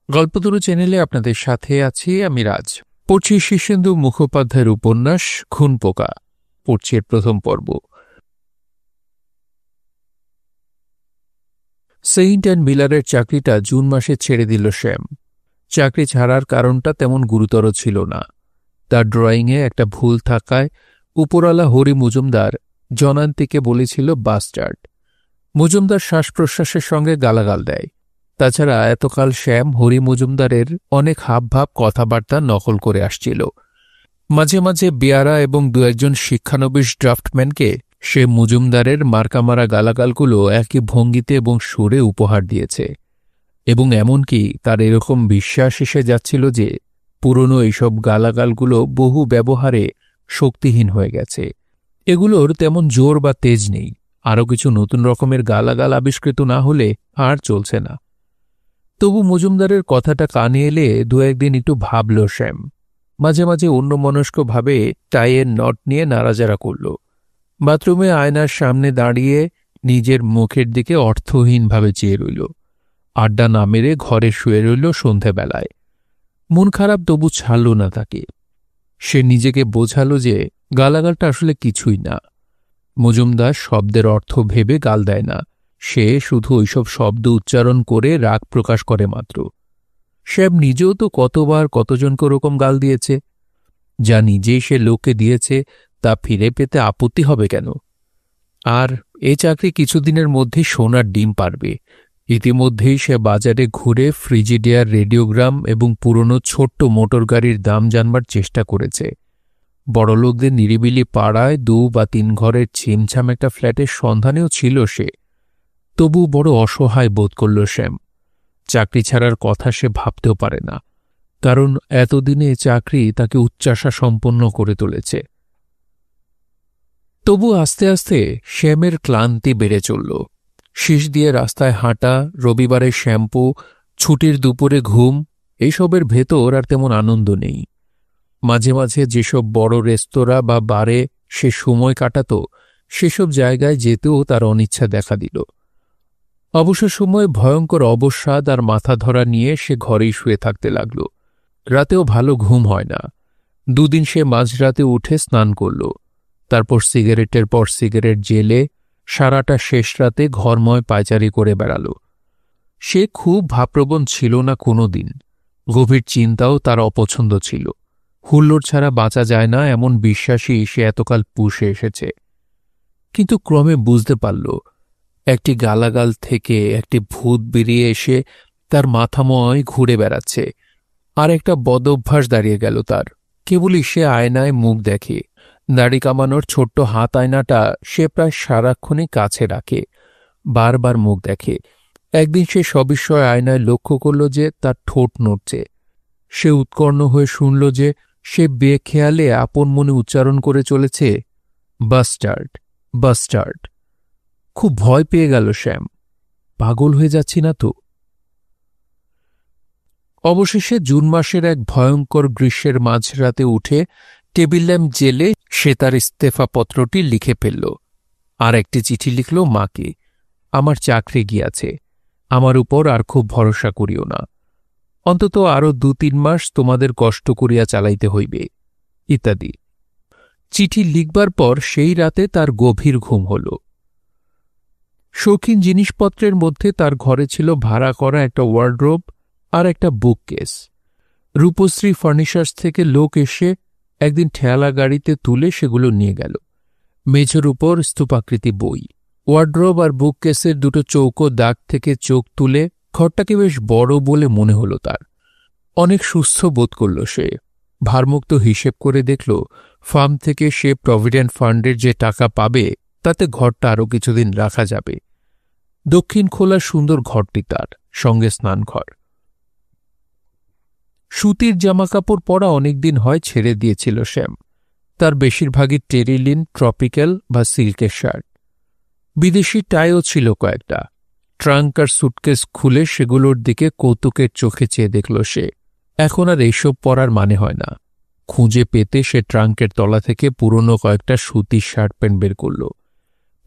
গল্পতরু চ্যানেলে আপনাদের সাথে আছি আমি রাজ। পড়ছি শীর্ষেন্দু মুখোপাধ্যায়ের উপন্যাস খুন পোকা। পড়ছি এর প্রথম পর্ব। সেইন্ট অ্যান্ড মিলারের চাকরিটা জুন মাসে ছেড়ে দিল শ্যাম। চাকরি ছাড়ার কারণটা তেমন গুরুতর ছিল না। তার ড্রয়িংয়ে একটা ভুল থাকায় উপরওয়ালা হরি মজুমদার জনান্তিকে বলেছিল বাস্টার্ড। মজুমদার শ্বাস প্রশ্বাসের সঙ্গে গালাগাল দেয়। তাছাড়া এতকাল শ্যাম হরি মজুমদারের অনেক হাবভাব কথাবার্তা নকল করে আসছিল। মাঝে মাঝে বেয়ারা এবং দু একজন শিক্ষানবিশ ড্রাফটম্যানকে সে মজুমদারের মার্কামারা গালাগালগুলো একই ভঙ্গিতে এবং সুরে উপহার দিয়েছে, এবং এমনকি তার এরকম বিশ্বাস এসে যাচ্ছিল যে পুরনো এইসব গালাগালগুলো বহু ব্যবহারে শক্তিহীন হয়ে গেছে। এগুলোর তেমন জোর বা তেজ নেই। আরও কিছু নতুন রকমের গালাগাল আবিষ্কৃত না হলে আর চলছে না। তবু মজুমদারের কথাটা কানে এলে দু একদিন একটু ভাবল শ্যাম। মাঝে মাঝে অন্যমনস্কভাবে টাইয়ের নট নিয়ে নাড়াচাড়া করল। বাথরুমে আয়নার সামনে দাঁড়িয়ে নিজের মুখের দিকে অর্থহীনভাবে চেয়ে রইল। আড্ডা না মেরে ঘরে শুয়ে রইল সন্ধেবেলায়। মন খারাপ তবু ছাড়ল না তাকে। সে নিজেকে বোঝালো যে গালাগালটা আসলে কিছুই না। মজুমদার শব্দের অর্থ ভেবে গাল দেয় না, সে শুধু ওইসব শব্দ উচ্চারণ করে রাগ প্রকাশ করে মাত্র। শ্যাম নিজেও তো কতবার কতজনকে ওরকম গাল দিয়েছে। যা নিজেই সে লোককে দিয়েছে তা ফিরে পেতে আপত্তি হবে কেন? আর এ চাকরি কিছুদিনের মধ্যেই সোনার ডিম পারবে। ইতিমধ্যেই সে বাজারে ঘুরে ফ্রিজিডিয়ার রেডিওগ্রাম এবং পুরনো ছোট্ট মোটর গাড়ির দাম জানবার চেষ্টা করেছে। বড়লোকদের নিরিবিলি পাড়ায় 2 বা 3 ঘরের ছিমছাম একটা ফ্ল্যাটের সন্ধানেও ছিল সে। তবু বড় অসহায় বোধ করল শ্যাম। চাকরি ছাড়ার কথা সে ভাবতেও পারে না, কারণ এতদিনে চাকরি তাকে উচ্চাশা সম্পন্ন করে তুলেছে। তবু আস্তে আস্তে শ্যামের ক্লান্তি বেড়ে চলল। শীষ দিয়ে রাস্তায় হাঁটা, রবিবারের শ্যাম্পু, ছুটির দুপুরে ঘুম, এইসবের ভেতর আর তেমন আনন্দ নেই। মাঝে মাঝে যেসব বড় রেস্তোরাঁ বা বারে সে সময় কাটাত, সেসব জায়গায় যেতেও তার অনিচ্ছা দেখা দিল। অবসর সময় ভয়ঙ্কর অবসাদ আর মাথা ধরা নিয়ে সে ঘরেই শুয়ে থাকতে লাগল। রাতেও ভালো ঘুম হয় না। 2 দিন সে মাঝরাতে উঠে স্নান করল, তারপর সিগারেটের পর সিগারেট জেলে সারাটা শেষ রাতে ঘরময় পায়চারি করে বেড়াল। সে খুব ভাবপ্রবণ ছিল না কোনো দিন। গভীর চিন্তাও তার অপছন্দ ছিল। হুল্লোড় ছাড়া বাঁচা যায় না এমন বিশ্বাসই সে এতকাল পুষে এসেছে। কিন্তু ক্রমে বুঝতে পারল, একটি গালাগাল থেকে একটি ভূত বেরিয়ে এসে তার মাথাময় ঘুরে বেড়াচ্ছে। আর একটা বদভ্যাস দাঁড়িয়ে গেল তার। কেবলই সে আয়নায় মুখ দেখে। দাড়ি কামানোর ছোট্ট হাত আয়নাটা সে প্রায় সারাক্ষণই কাছে রাখে, বারবার মুখ দেখে। একদিন সে সবিস্ময় আয়নায় লক্ষ্য করল যে তার ঠোঁট নড়ছে। সে উৎকর্ণ হয়ে শুনল যে সে বেখেয়ালে আপন মনে উচ্চারণ করে চলেছে, বাস্টার্ড, বাস্টার্ড। খুব ভয় পেয়ে গেল শ্যাম। পাগল হয়ে যাচ্ছি না তো? অবশেষে জুন মাসের এক ভয়ঙ্কর গ্রীষ্মের মাঝরাতে উঠে টেবিল ল্যাম্প জেলে সে তার ইস্তফাপত্রটি লিখে ফেলল। আর একটি চিঠি লিখল মাকে, আমার চাকরি গিয়াছে, আমার উপর আর খুব ভরসা করিও না, অন্তত আরও 2-3 মাস তোমাদের কষ্ট করিয়া চালাইতে হইবে, ইত্যাদি। চিঠি লিখবার পর সেই রাতে তার গভীর ঘুম হল। শৌখিন জিনিসপত্রের মধ্যে তার ঘরে ছিল ভাড়া করা একটা ওয়ার্ডরোব আর একটা বুককেস। রূপশ্রী ফার্নিচার্স থেকে লোক এসে একদিন ঠেলা গাড়িতে তুলে সেগুলো নিয়ে গেল। মেঝের উপর স্তূপাকৃতি বই। ওয়ার্ডরোব আর বুককেসের 2টো চৌকো দাগ থেকে চোখ তুলে ঘরটাকে বেশ বড় বলে মনে হল তার। অনেক সুস্থ বোধ করল সে। ভারমুক্ত হিসেব করে দেখল, ফার্ম থেকে সে প্রভিডেন্ট ফান্ডের যে টাকা পাবে তাতে ঘরটা আরও কিছুদিন রাখা যাবে। দক্ষিণ খোলা সুন্দর ঘরটি তার, সঙ্গে স্নানঘর। সুতির জামাকাপড় পরা অনেকদিন হয় ছেড়ে দিয়েছিল শ্যাম। তার বেশিরভাগই টেরিলিন, ট্রপিক্যাল বা সিল্কের শার্ট। বিদেশি টাইও ছিল কয়েকটা। ট্রাঙ্ক আর সুটকেস খুলে সেগুলোর দিকে কৌতুকের চোখে চেয়ে দেখল সে। এখন আর এইসব পরার মানে হয় না। খুঁজে পেতে সে ট্রাঙ্কের তলা থেকে পুরনো কয়েকটা সুতির শার্ট প্যান্ট বের করল।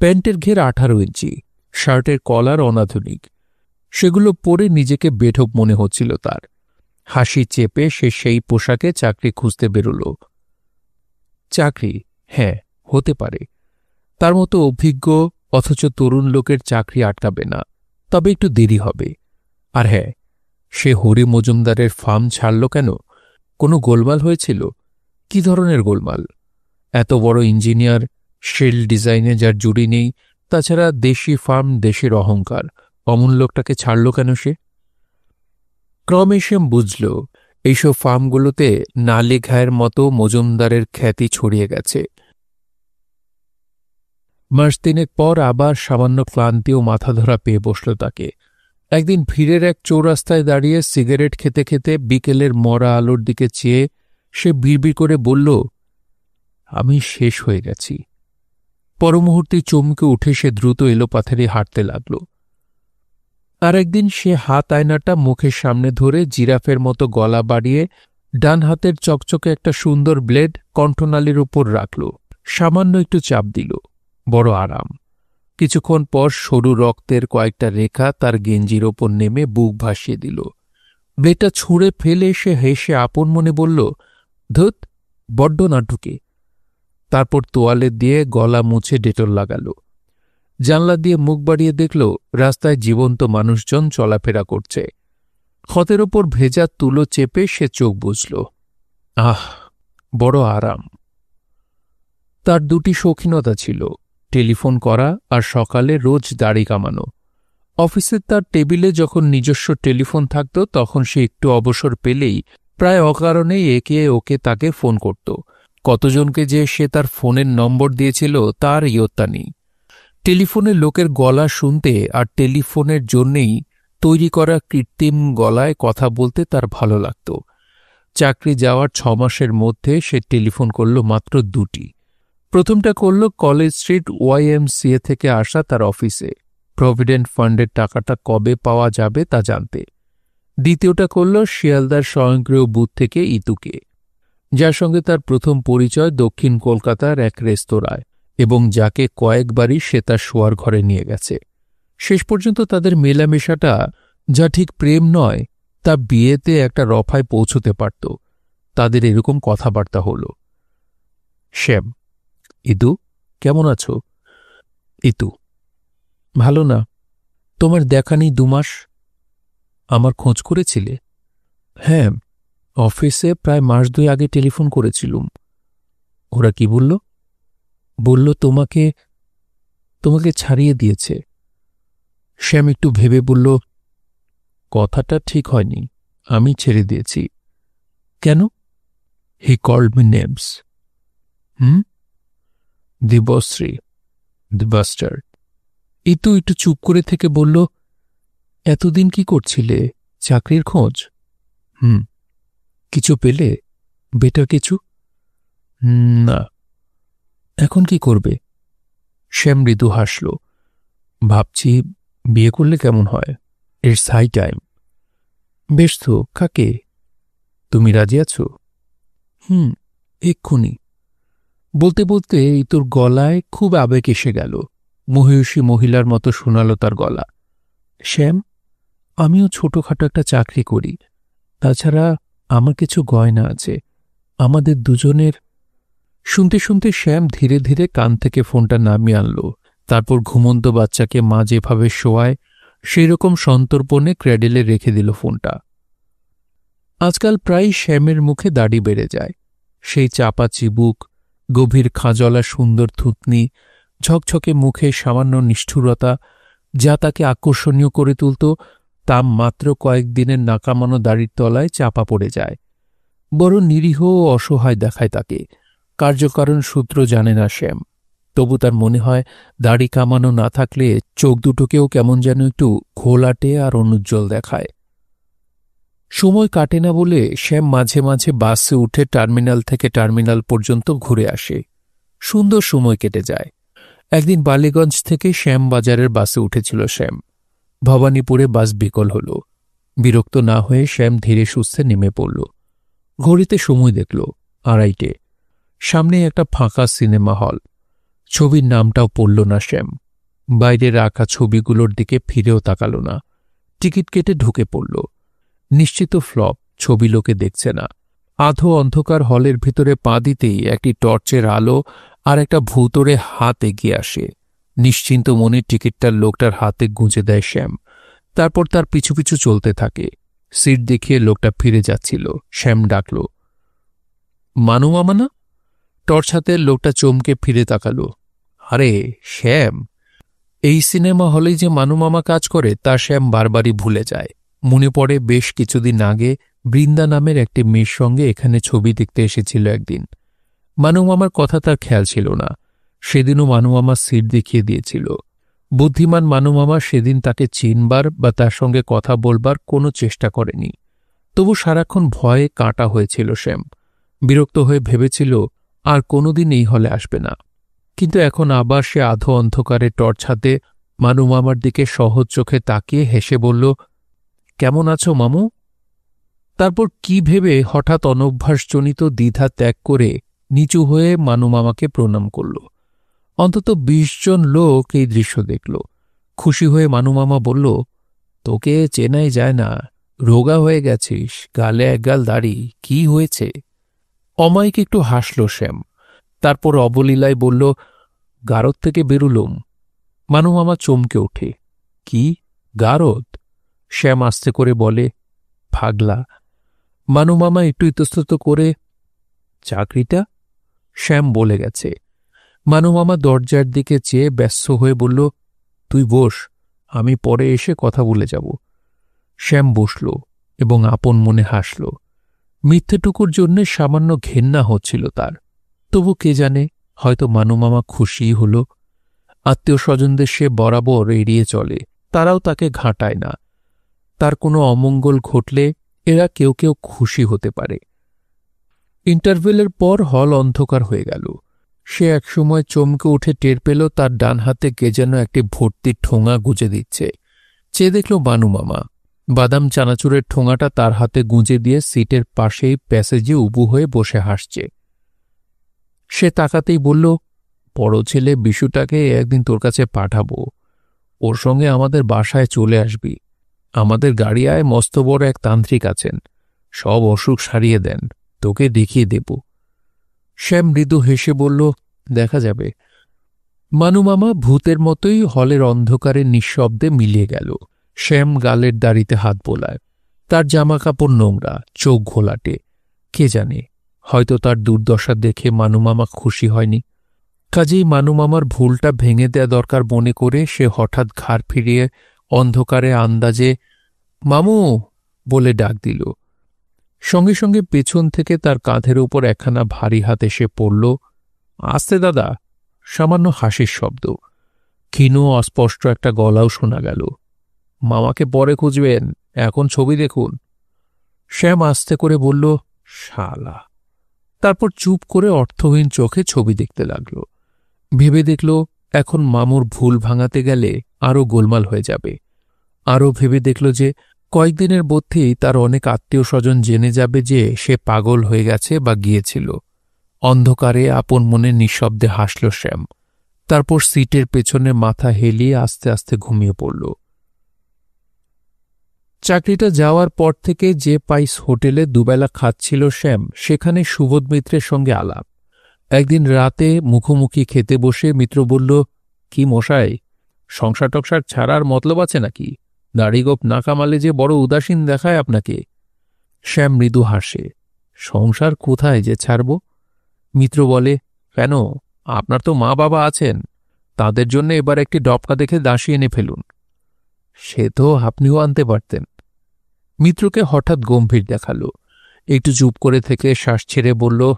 প্যান্টের ঘের 18 ইঞ্চি, শার্টের কলার অনাধুনিক। সেগুলো পরে নিজেকে বেঢপ মনে হচ্ছিল তার। হাসি চেপে সে সেই পোশাকে চাকরি খুঁজতে বেরোল। চাকরি, হ্যাঁ, হতে পারে। তার মতো অভিজ্ঞ অথচ তরুণ লোকের চাকরি আটকাবে না, তবে একটু দেরি হবে। আর হ্যাঁ, সে হরি মজুমদারের ফার্ম ছাড়ল কেন? কোনো গোলমাল হয়েছিল? কি ধরনের গোলমাল? এত বড় ইঞ্জিনিয়ার, শেল ডিজাইনে যার জুড়ি নেই, তাছাড়া দেশি ফার্ম, দেশের অহংকার, অমন লোকটাকে ছাড়ল কেন সে? ক্রমে সে বুঝল এইসব ফার্মগুলোতে নালে ঘায়ের মতো মজুমদারের খ্যাতি ছড়িয়ে গেছে। মাস তিনেক পর আবার সামান্য ক্লান্তি ও মাথাধরা পেয়ে বসল তাকে। একদিন ভিড়ের এক চৌরাস্তায় দাঁড়িয়ে সিগারেট খেতে খেতে বিকেলের মরা আলোর দিকে চেয়ে সে বিড়বিড় করে বলল, আমি শেষ হয়ে গেছি। পরমুহূর্তে চমকে উঠে সে দ্রুত এলোপাথারি হাঁটতে লাগল। আর একদিন সে হাত আয়নাটা মুখের সামনে ধরে জিরাফের মতো গলা বাড়িয়ে ডান হাতের চকচকে একটা সুন্দর ব্লেড কণ্ঠনালীর উপর রাখল। সামান্য একটু চাপ দিল, বড় আরাম। কিছুক্ষণ পর সরু রক্তের কয়েকটা রেখা তার গেঞ্জির ওপর নেমে বুক ভাসিয়ে দিল। ব্লেডটা ছুঁড়ে ফেলে সে হেসে আপন মনে বলল, ধুত, বড্ড নাটুকে। তারপর তোয়ালে দিয়ে গলা মুছে ডেটল লাগাল। জানলা দিয়ে মুখ বাড়িয়ে দেখল রাস্তায় জীবন্ত মানুষজন চলাফেরা করছে। ক্ষতের ওপর ভেজা তুলো চেপে সে চোখ বুঝল। আহ, বড় আরাম। তার দুটি শৌখিনতা ছিল, টেলিফোন করা আর সকালে রোজ দাড়ি কামানো। অফিসের তার টেবিলে যখন নিজস্ব টেলিফোন থাকত তখন সে একটু অবসর পেলেই প্রায় অকারণেই একে ওকে তাকে ফোন করত। কতজনকে যে সে তার ফোনের নম্বর দিয়েছিল তার ইয়ত্তা নেই। টেলিফোনে লোকের গলা শুনতে আর টেলিফোনের জন্যেই তৈরি করা কৃত্রিম গলায় কথা বলতে তার ভালো লাগত। চাকরি যাওয়ার 6 মাসের মধ্যে সে টেলিফোন করল মাত্র 2টি। প্রথমটা করল কলেজ স্ট্রিট YMCA থেকে আসা তার অফিসে, প্রভিডেন্ট ফান্ডের টাকাটা কবে পাওয়া যাবে তা জানতে। দ্বিতীয়টা করল শিয়ালদার স্বয়ংক্রিয় বুথ থেকে ইতুকে, যার সঙ্গে তার প্রথম পরিচয় দক্ষিণ কলকাতার এক রেস্তোরাঁয় এবং যাকে কয়েকবারই সে তার শোয়ার ঘরে নিয়ে গেছে। শেষ পর্যন্ত তাদের মেলামেশাটা যা ঠিক প্রেম নয়, তা বিয়েতে একটা রফায় পৌঁছতে পারত। তাদের এরকম কথাবার্তা হল। শ্যাম, ইতু, কেমন আছো? ইতু, ভালো না। তোমার দেখা নেই 2 মাস। আমার খোঁজ করেছিলে? হ্যাঁ, অফিসে প্রায় মাস 2 আগে টেলিফোন করেছিলুম। ওরা কি বলল? বলল তোমাকে ছাড়িয়ে দিয়েছে। শ্যাম একটু ভেবে বলল, কথাটা ঠিক হয়নি, আমি ছেড়ে দিয়েছি। কেন? He called me names. Dibashree, the bastard. Itu একটু চুপ করে থেকে বলল, এতদিন কি করছিলে? চাকরির খোঁজ? কিছু পেলে? বেটার কিছু? না। এখন কি করবে? শ্যাম মৃদু হাসল। ভাবছি বিয়ে করলে কেমন হয়। It's high time. বেশ তো, কাকে? তুমি রাজি আছো? এক্ষুনি। বলতে বলতে ইতুর গলায় খুব আবেগ এসে গেল। মহিষী মহিলার মতো শোনাল তার গলা। শ্যাম, আমিও ছোটখাটো একটা চাকরি করি। তাছাড়া আমার কিছু গয়না আছে। আমাদের দুজনের। শুনতে শুনতে শ্যাম ধীরে ধীরে কান থেকে ফোনটা নামিয়ে আনল। তারপর ঘুমন্ত বাচ্চাকে মা যেভাবে শোয়ায় সেই রকম সন্তর্পণে ক্র্যাডেলে রেখে দিল ফোনটা। আজকাল প্রায়ই শ্যামের মুখে দাড়ি বেড়ে যায়। সেই চাপা চিবুক, গভীর খাঁজলা সুন্দর থুতনি, ঝকঝকে মুখে সামান্য নিষ্ঠুরতা, যা তাকে আকর্ষণীয় করে তুলত, তা মাত্র কয়েকদিনের নাকামানো দাড়ির তলায় চাপা পড়ে যায়। বড় নিরীহ ও অসহায় দেখায় তাকে। কার্যকারণ সূত্র জানে না শ্যাম, তবু তার মনে হয় দাড়ি কামানো না থাকলে চোখ দুটোকেও কেমন যেন একটু ঘোলাটে আর অনুজ্জ্বল দেখায়। সময় কাটে না বলে শ্যাম মাঝে মাঝে বাসে উঠে টার্মিনাল থেকে টার্মিনাল পর্যন্ত ঘুরে আসে। সুন্দর সময় কেটে যায়। একদিন বালিগঞ্জ থেকে শ্যামবাজারের বাসে উঠেছিল শ্যাম। ভবানীপুরে বাস বিকল হল। বিরক্ত না হয়ে শ্যাম ধীরে সুস্থে নেমে পড়ল। ঘড়িতে সময় দেখল 2:30। সামনে একটা ফাঁকা সিনেমা হল। ছবির নামটাও পড়ল না শ্যাম। বাইরে রাখা ছবিগুলোর দিকে ফিরেও তাকাল না। টিকিট কেটে ঢুকে পড়ল। নিশ্চিত ফ্লপ, ছবি লোকে দেখছে না। আধো অন্ধকার হলের ভিতরে পা দিতেই একটি টর্চের আলো আর একটা ভূতরে হাত এগিয়ে আসে। নিশ্চিন্ত মনে টিকিটটার লোকটার হাতে গুঁজে দেয় শ্যাম। তারপর তার পিছু পিছু চলতে থাকে। সিট দেখিয়ে লোকটা ফিরে যাচ্ছিল। শ্যাম ডাকল, মানু মামা না? টর্চ হাতে লোকটা চমকে ফিরে তাকালো। আরে শ্যাম! এই সিনেমা হলেই যে মানু মামা কাজ করে তা শ্যাম বারবারই ভুলে যায়। মনে পড়ে বেশ কিছুদিন আগে বৃন্দা নামের একটি মেয়ের সঙ্গে এখানে ছবি দেখতে এসেছিল একদিন। মানু মামার কথা তার খেয়াল ছিল না। সেদিনও মানু মামা সিট দেখিয়ে দিয়েছিল। বুদ্ধিমান মানু মামা সেদিন তাকে চিনবার বা তার সঙ্গে কথা বলবার কোনো চেষ্টা করেনি। তবু সারাক্ষণ ভয়ে কাঁটা হয়েছিল শ্যাম। বিরক্ত হয়ে ভেবেছিল আর কোনোদিন এই হলে আসবে না। কিন্তু এখন আবার সে আধো অন্ধকারে টর্চ হাতে মানু মামার দিকে সহজ চোখে তাকিয়ে হেসে বলল, কেমন আছো মামু? তারপর কি ভেবে হঠাৎ অনভ্যাসজনিত দ্বিধা ত্যাগ করে নিচু হয়ে মানু মামাকে প্রণাম করল। অন্তত ২০ জন লোক এই দৃশ্য দেখল। খুশি হয়ে মানু মামা বলল, তোকে চেনাই যায় না, রোগা হয়ে গেছিস, গালে একগাল দাড়ি, কি হয়েছে? অমায়িক একটু হাসল শ্যাম। তারপর অবলীলায় বলল, গারদ থেকে বেরুলুম। মানু মামা চমকে ওঠে। কি গারদ? শ্যাম আস্তে করে বলে, পাগলা। মানু মামা একটু ইতস্তত করে, চাকরিটা? শ্যাম বলে গেছে। মানু মামা দরজার দিকে চেয়ে ব্যস্ত হয়ে বলল, তুই বস, আমি পরে এসে কথা বলে যাব। শ্যাম বসল এবং আপন মনে হাসল। মিথ্যেটুকুর জন্যে সামান্য ঘেন্না হচ্ছিল তার। তবু কে জানে, হয়তো মানু মামা খুশিই হল। আত্মীয় স্বজনদের সে বরাবর এড়িয়ে চলে, তারাও তাকে ঘাঁটায় না। তার কোনো অমঙ্গল ঘটলে এরা কেউ কেউ খুশি হতে পারে। ইন্টারভেলের পর হল অন্ধকার হয়ে গেল। সে একসময় চমকে উঠে টের পেল তার ডান হাতে কে যেন একটি ভর্তি ঠোঙা গুঁজে দিচ্ছে। চেয়ে দেখল বানু মামা। বাদাম চানাচুরের ঠোঙাটা তার হাতে গুঁজে দিয়ে সিটের পাশেই প্যাসেজে উবু হয়ে বসে হাসছে। সে তাকাতেই বলল, বড় ছেলে বিশুটাকে একদিন তোর কাছে পাঠাবো। ওর সঙ্গে আমাদের বাসায় চলে আসবি। আমাদের গাড়িয়ায় মস্ত বড় এক তান্ত্রিক আছেন, সব অসুখ সারিয়ে দেন, তোকে দেখিয়ে দেব। শ্যাম মৃদু হেসে বলল, দেখা যাবে। মানু মামা ভূতের মতোই হলের অন্ধকারে নিঃশব্দে মিলিয়ে গেল। শ্যাম গালের দাড়িতে হাত বোলায়। তার জামাকাপড় নোংরা, চোখ ঘোলাটে। কে জানে, হয়তো তার দুর্দশা দেখে মানু মামা খুশি হয়নি। কাজেই মানু মামার ভুলটা ভেঙে দেয়া দরকার মনে করে সে হঠাৎ ঘাড় ফিরিয়ে অন্ধকারে আন্দাজে মামু বলে ডাক দিল। সঙ্গে সঙ্গে পেছন থেকে তার কাঁধের উপর একখানা ভারী হাত এসে পড়ল। আস্তে দাদা। সামান্য হাসির শব্দ। ক্ষীণ অস্পষ্ট একটা গলাও শোনা গেল। মামাকে পরে খুঁজবেন, এখন ছবি দেখুন। শ্যাম আস্তে করে বলল, শালা। তারপর চুপ করে অর্থহীন চোখে ছবি দেখতে লাগল। ভেবে দেখল এখন মামুর ভুল ভাঙাতে গেলে আরও গোলমাল হয়ে যাবে। আরও ভেবে দেখল যে কয়েকদিনের মধ্যেই তার অনেক আত্মীয় স্বজন জেনে যাবে যে সে পাগল হয়ে গেছে বা গিয়েছিল। অন্ধকারে আপন মনে নিঃশব্দে হাসল শ্যাম। তারপর সিটের পেছনে মাথা হেলিয়ে আস্তে আস্তে ঘুমিয়ে পড়ল। চাকরিটা যাওয়ার পর থেকে যে পাইস হোটেলে দুবেলা খাচ্ছিল শ্যাম, সেখানে সুবোধ মিত্রের সঙ্গে আলাপ। একদিন রাতে মুখোমুখি খেতে বসে মিত্র বলল, কি মশাই, সংসার টংসার ছাড়ার মতলব আছে নাকি? দাড়িগোপ না কামালে যে বড় উদাসীন দেখায় আপনাকে। শ্যাম মৃদু হাসে। সংসার কোথায় যে ছাড়ব? মিত্র বলে, কেন, আপনার তো মা বাবা আছেন, তাদের জন্য এবার একটি ডবকা দেখে দাসী এনে ফেলুন। সে তো আপনিও আনতে পারতেন। মিত্রকে হঠাৎ গম্ভীর দেখালো। একটু চুপ করে থেকে শ্বাস ছেড়ে বলল,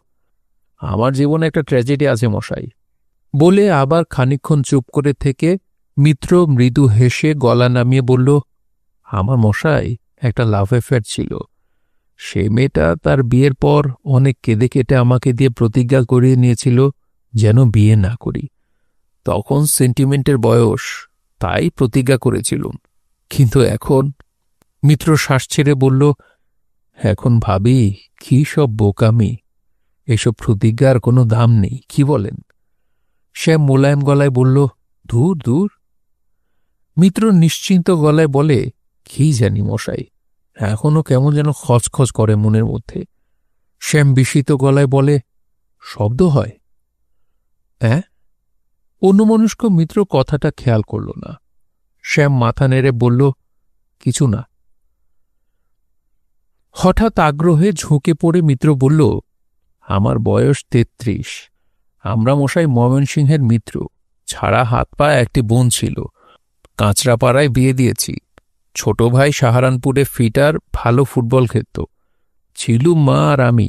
আমার জীবনে একটা ট্র্যাজেডি আছে মশাই। বলে আবার খানিকক্ষণ চুপ করে থেকে মিত্র মৃদু হেসে গলা নামিয়ে বলল, আমার মশাই একটা লাভ অ্যাফেয়ার ছিল। সে মেয়েটা তার বিয়ের পর অনেক কেঁদে কেটে আমাকে দিয়ে প্রতিজ্ঞা করিয়ে নিয়েছিল যেন বিয়ে না করি। তখন সেন্টিমেন্টের বয়স, তাই প্রতিজ্ঞা করেছিলুম। কিন্তু এখন, মিত্র শ্বাস ছেড়ে বলল, এখন ভাবি কি সব বোকামি। এসব প্রতিজ্ঞার কোনো দাম নেই, কি বলেন? শ্যাম মোলায়েম গলায় বলল, দূর দূর। মিত্র নিশ্চিন্ত গলায় বলে, কি জানি মশাই, এখনো কেমন যেন খচখচ করে মনের মধ্যে। শ্যাম বিস্মিত গলায় বলে, শব্দ হয়? হ্যাঁ? অন্যমনস্ক মিত্র কথাটা খেয়াল করল না। শ্যাম মাথা নেড়ে বলল, কিছু না। হঠাৎ আগ্রহে ঝুঁকে পড়ে মিত্র বলল, আমার বয়স ৩৩। আমরা মশাই ময়মনসিংহের মিত্র, ছাড়া হাত পা একটি বোন ছিল, কাঁচরাপাড়ায় বিয়ে দিয়েছি। ছোট ভাই সাহারানপুরে ফিটার, ভালো ফুটবল খেলত। ছিলুম মা আর আমি।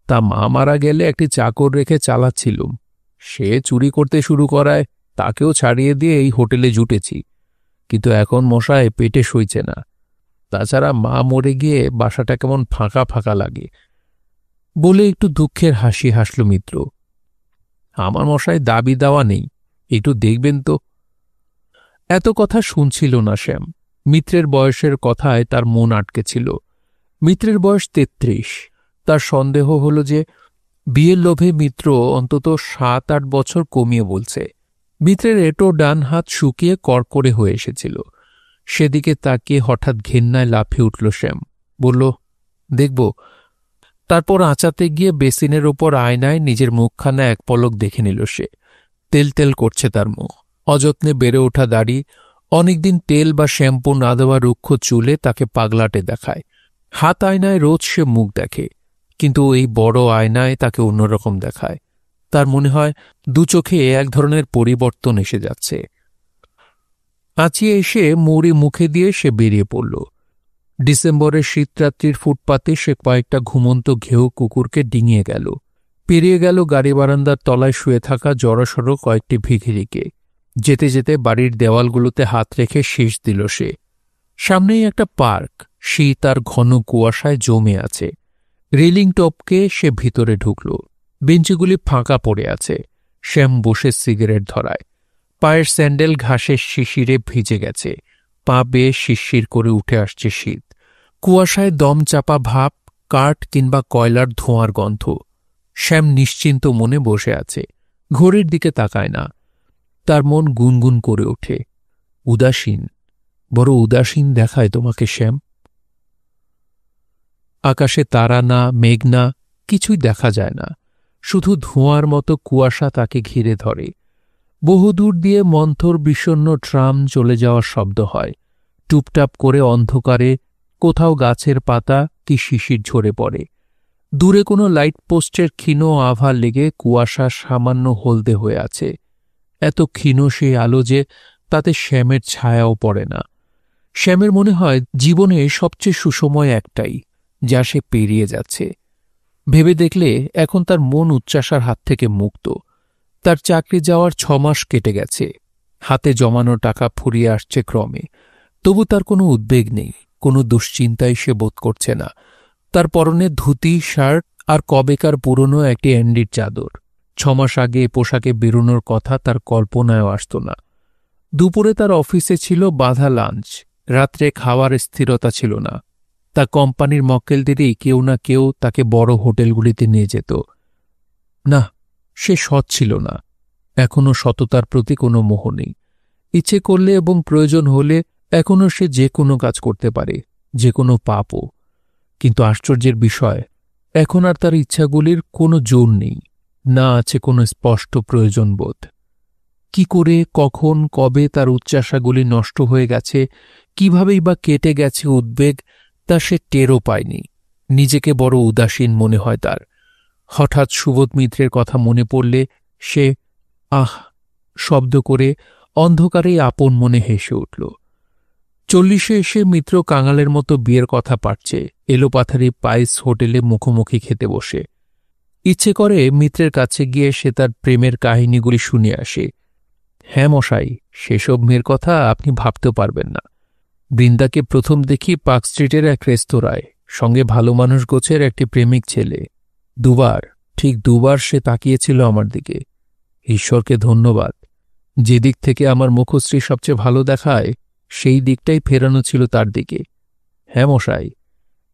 তা মা মারা গেলে একটি চাকর রেখে চালাচ্ছিলুম। সে চুরি করতে শুরু করায় তাকেও ছাড়িয়ে দিয়ে এই হোটেলে জুটেছি। কিন্তু এখন মশায় পেটে সইছে না। তাছাড়া মা মরে গিয়ে বাসাটা কেমন ফাঁকা ফাঁকা লাগে। বলে একটু দুঃখের হাসি হাসল মিত্র। আমার মশায় দাবি দেওয়া নেই, একটু দেখবেন তো। এত কথা শুনছিল না শ্যাম। মিত্রের বয়সের কথায় তার মন আটকে ছিল। মিত্রের বয়স ৩৩। তার সন্দেহ হল যে বিয়ের লোভে মিত্র অন্তত ৭-৮ বছর কমিয়ে বলছে। মিত্রের এটো ডান হাত শুকিয়ে কড়কড়ে হয়ে এসেছিল। সেদিকে তাকিয়ে হঠাৎ ঘেন্নায় লাফিয়ে উঠল শ্যাম। বলল, দেখব। তারপর আঁচাতে গিয়ে বেসিনের ওপর আয়নায় নিজের মুখখানা এক পলক দেখে নিল সে। তেল তেল করছে তার মুখ। অযত্নে বেড়ে ওঠা দাড়ি, অনেকদিন তেল বা শ্যাম্পু না দেওয়া রুক্ষ চুলে তাকে পাগলাটে দেখায়। হাত আয়নায় রোজ সে মুখ দেখে, কিন্তু এই বড় আয়নায় তাকে অন্যরকম দেখায়। তার মনে হয় দু চোখে এক ধরনের পরিবর্তন এসে যাচ্ছে। আঁচিয়ে এসে মৌরি মুখে দিয়ে সে বেরিয়ে পড়ল। ডিসেম্বরের শীতরাত্রির ফুটপাতে সে কয়েকটা ঘুমন্ত ঘেউ কুকুরকে ডিঙিয়ে গেল। পেরিয়ে গেল গাড়ি বারান্দার তলায় শুয়ে থাকা জড়সড় কয়েকটি ভিখিরিকে। যেতে যেতে বাড়ির দেওয়ালগুলোতে হাত রেখে শীষ দিল সে। সামনেই একটা পার্ক, শীত আর ঘন কুয়াশায় জমে আছে। রেলিং টপকে সে ভিতরে ঢুকল। বেঞ্চিগুলি ফাঁকা পড়ে আছে। শ্যাম বসে সিগারেট ধরায়। পায়ের স্যান্ডেল ঘাসের শিশিরে ভিজে গেছে। পা বেয়ে শিরশির করে উঠে আসছে শীত। কুয়াশায় দম চাপা ভাব, কাঠ কিংবা কয়লার ধোঁয়ার গন্ধ। শ্যাম নিশ্চিন্ত মনে বসে আছে, ঘড়ির দিকে তাকায় না। তার মন গুনগুন করে ওঠে। উদাসীন, বড় উদাসীন দেখায় তোমাকে শ্যাম। আকাশে তারা না, মেঘ না, কিছুই দেখা যায় না। শুধু ধোঁয়ার মতো কুয়াশা তাকে ঘিরে ধরে। বহুদূর দিয়ে মন্থর বিষণ্ণ ট্রাম চলে যাওয়ার শব্দ হয়। টুপটাপ করে অন্ধকারে কোথাও গাছের পাতা কি শিশির ঝরে পড়ে। দূরে কোনো লাইট পোস্টের ক্ষীণ আভা লেগে কুয়াশা সামান্য হলদে হয়ে আছে। এত ক্ষীণ সেই আলো যে তাতে শ্যামের ছায়াও পড়ে না। শ্যামের মনে হয় জীবনে সবচেয়ে সুসময় একটাই, যা সে পেরিয়ে যাচ্ছে। ভেবে দেখলে এখন তার মন উচ্চাসার হাত থেকে মুক্ত। তার চাকরি যাওয়ার ৬ মাস কেটে গেছে। হাতে জমানো টাকা ফুরিয়ে আসছে ক্রমে। তবু তার কোনো উদ্বেগ নেই, কোনো দুশ্চিন্তাই সে বোধ করছে না। তার পরনে ধুতি, শার্ট আর কবেকার পুরনো একটি অ্যান্ডির চাদর। ৬ মাস আগে এ পোশাকে বেরোনোর কথা তার কল্পনায়ও আসত না। দুপুরে তার অফিসে ছিল বাঁধা লাঞ্চ। রাত্রে খাওয়ার স্থিরতা ছিল না। তা কোম্পানির মক্কেলদেরই কেউ না কেউ তাকে বড় হোটেলগুলিতে নিয়ে যেত। না, সে সৎ ছিল না। এখনও সততার প্রতি কোনো মোহ নেই। ইচ্ছে করলে এবং প্রয়োজন হলে এখনও সে যে কোনো কাজ করতে পারে, যে কোনো পাপও। কিন্তু আশ্চর্যের বিষয়, এখন আর তার ইচ্ছাগুলির কোনো জোর নেই, না আছে কোনো স্পষ্ট প্রয়োজনবোধ। কি করে, কখন, কবে তার উচ্চাশাগুলি নষ্ট হয়ে গেছে, কিভাবেই বা কেটে গেছে উদ্বেগ, তা সে টেরও পায়নি। নিজেকে বড় উদাসীন মনে হয় তার। হঠাৎ সুবোধ মিত্রের কথা মনে পড়লে সে আহ শব্দ করে অন্ধকারেই আপন মনে হেসে উঠল। ৪০-এ এসে মিত্র কাঙালের মতো বিয়ের কথা পাড়ছে এলোপাথারি পাইস হোটেলে মুখোমুখি খেতে বসে। ইচ্ছে করে মিত্রের কাছে গিয়ে সে তার প্রেমের কাহিনীগুলি শুনিয়ে আসে। হ্যাঁ মশাই, সেসব মেয়ের কথা আপনি ভাবতেও পারবেন না। বৃন্দাকে প্রথম দেখি পার্ক স্ট্রিটের এক রেস্তোরাঁয়, সঙ্গে ভালো মানুষ গোছের একটি প্রেমিক ছেলে। ঠিক দুবার সে তাকিয়েছিল আমার দিকে। ঈশ্বরকে ধন্যবাদ, যে দিক থেকে আমার মুখশ্রী সবচেয়ে ভালো দেখায় সেই দিকটাই ফেরানো ছিল তার দিকে। হ্যাঁ মশাই,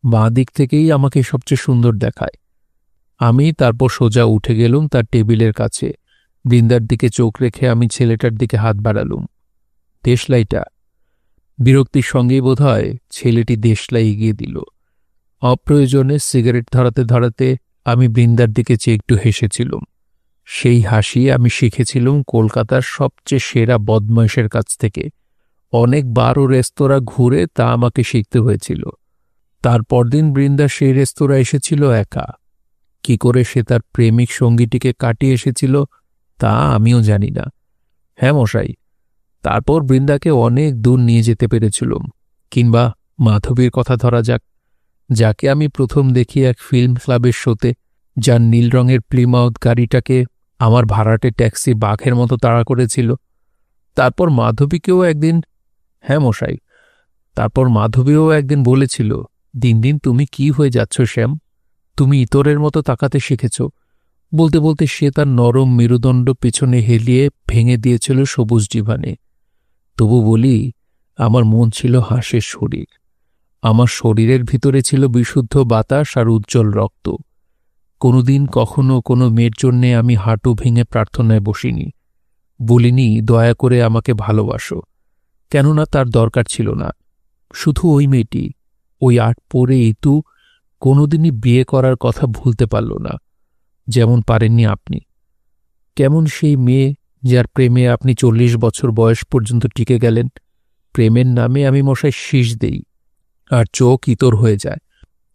বাঁ দিক থেকেই আমাকে সবচেয়ে সুন্দর দেখায়। আমি তারপর সোজা উঠে গেলুম তার টেবিলের কাছে। বৃন্দার দিকে চোখ রেখে আমি ছেলেটার দিকে হাত বাড়ালুম। দেশলাইটা? বিরক্তির সঙ্গেই বোধহয় ছেলেটি দেশলাই এগিয়ে দিল। অপ্রয়োজনে সিগারেট ধরাতে ধরাতে আমি বৃন্দার দিকে চেয়ে একটু হেসেছিলাম। সেই হাসি আমি শিখেছিলাম কলকাতার সবচেয়ে সেরা বদমাইশের কাছ থেকে। অনেকবারও রেস্তোরাঁ ঘুরে তা আমাকে শিখতে হয়েছিল। তার পরদিন বৃন্দা সেই রেস্তোরাঁ এসেছিল একা। কি করে সে তার প্রেমিক সঙ্গীটিকে কাটিয়ে এসেছিল তা আমিও জানি না। হ্যাঁ মশাই, তারপর বৃন্দাকে অনেক দূর নিয়ে যেতে পেরেছিলাম। কিংবা মাধবীর কথা ধরা যাক, যাকে আমি প্রথম দেখি এক ফিল্ম ক্লাবের শোতে, যার নীল রঙের প্লিমাউথ গাড়িটাকে আমার ভাড়াটে ট্যাক্সি বাঘের মতো তাড়া করেছিল। তারপর মাধবীকেও একদিন হ্যাঁ মশাই, তারপর মাধবীও একদিন বলেছিল, দিন দিন তুমি কি হয়ে যাচ্ছ শ্যাম, তুমি ইতরের মতো তাকাতে শিখেছ। বলতে বলতে সে তার নরম মেরুদণ্ড পেছনে হেলিয়ে ভেঙে দিয়েছিল সবুজ ডিভানে। তবু বলি, আমার মন ছিল হাঁসের শরীর। আমার শরীরের ভিতরে ছিল বিশুদ্ধ বাতাস আর উজ্জ্বল রক্ত। কোনোদিন কখনো কোনো মেয়ের জন্যে আমি হাঁটু ভেঙে প্রার্থনায় বসিনি। বলিনি দয়া করে আমাকে ভালোবাসো, কেননা তার দরকার ছিল না। শুধু ওই মেয়েটি, ওই আট পরে ইতু কোনোদিনই বিয়ে করার কথা ভুলতে পারল না, যেমন পারেননি আপনি। কেমন সেই মেয়ে যার প্রেমে আপনি 40 বছর বয়স পর্যন্ত টিকে গেলেন। প্রেমের নামে আমি মশাই শীষ দেই, আর চোখ ইতর হয়ে যায়।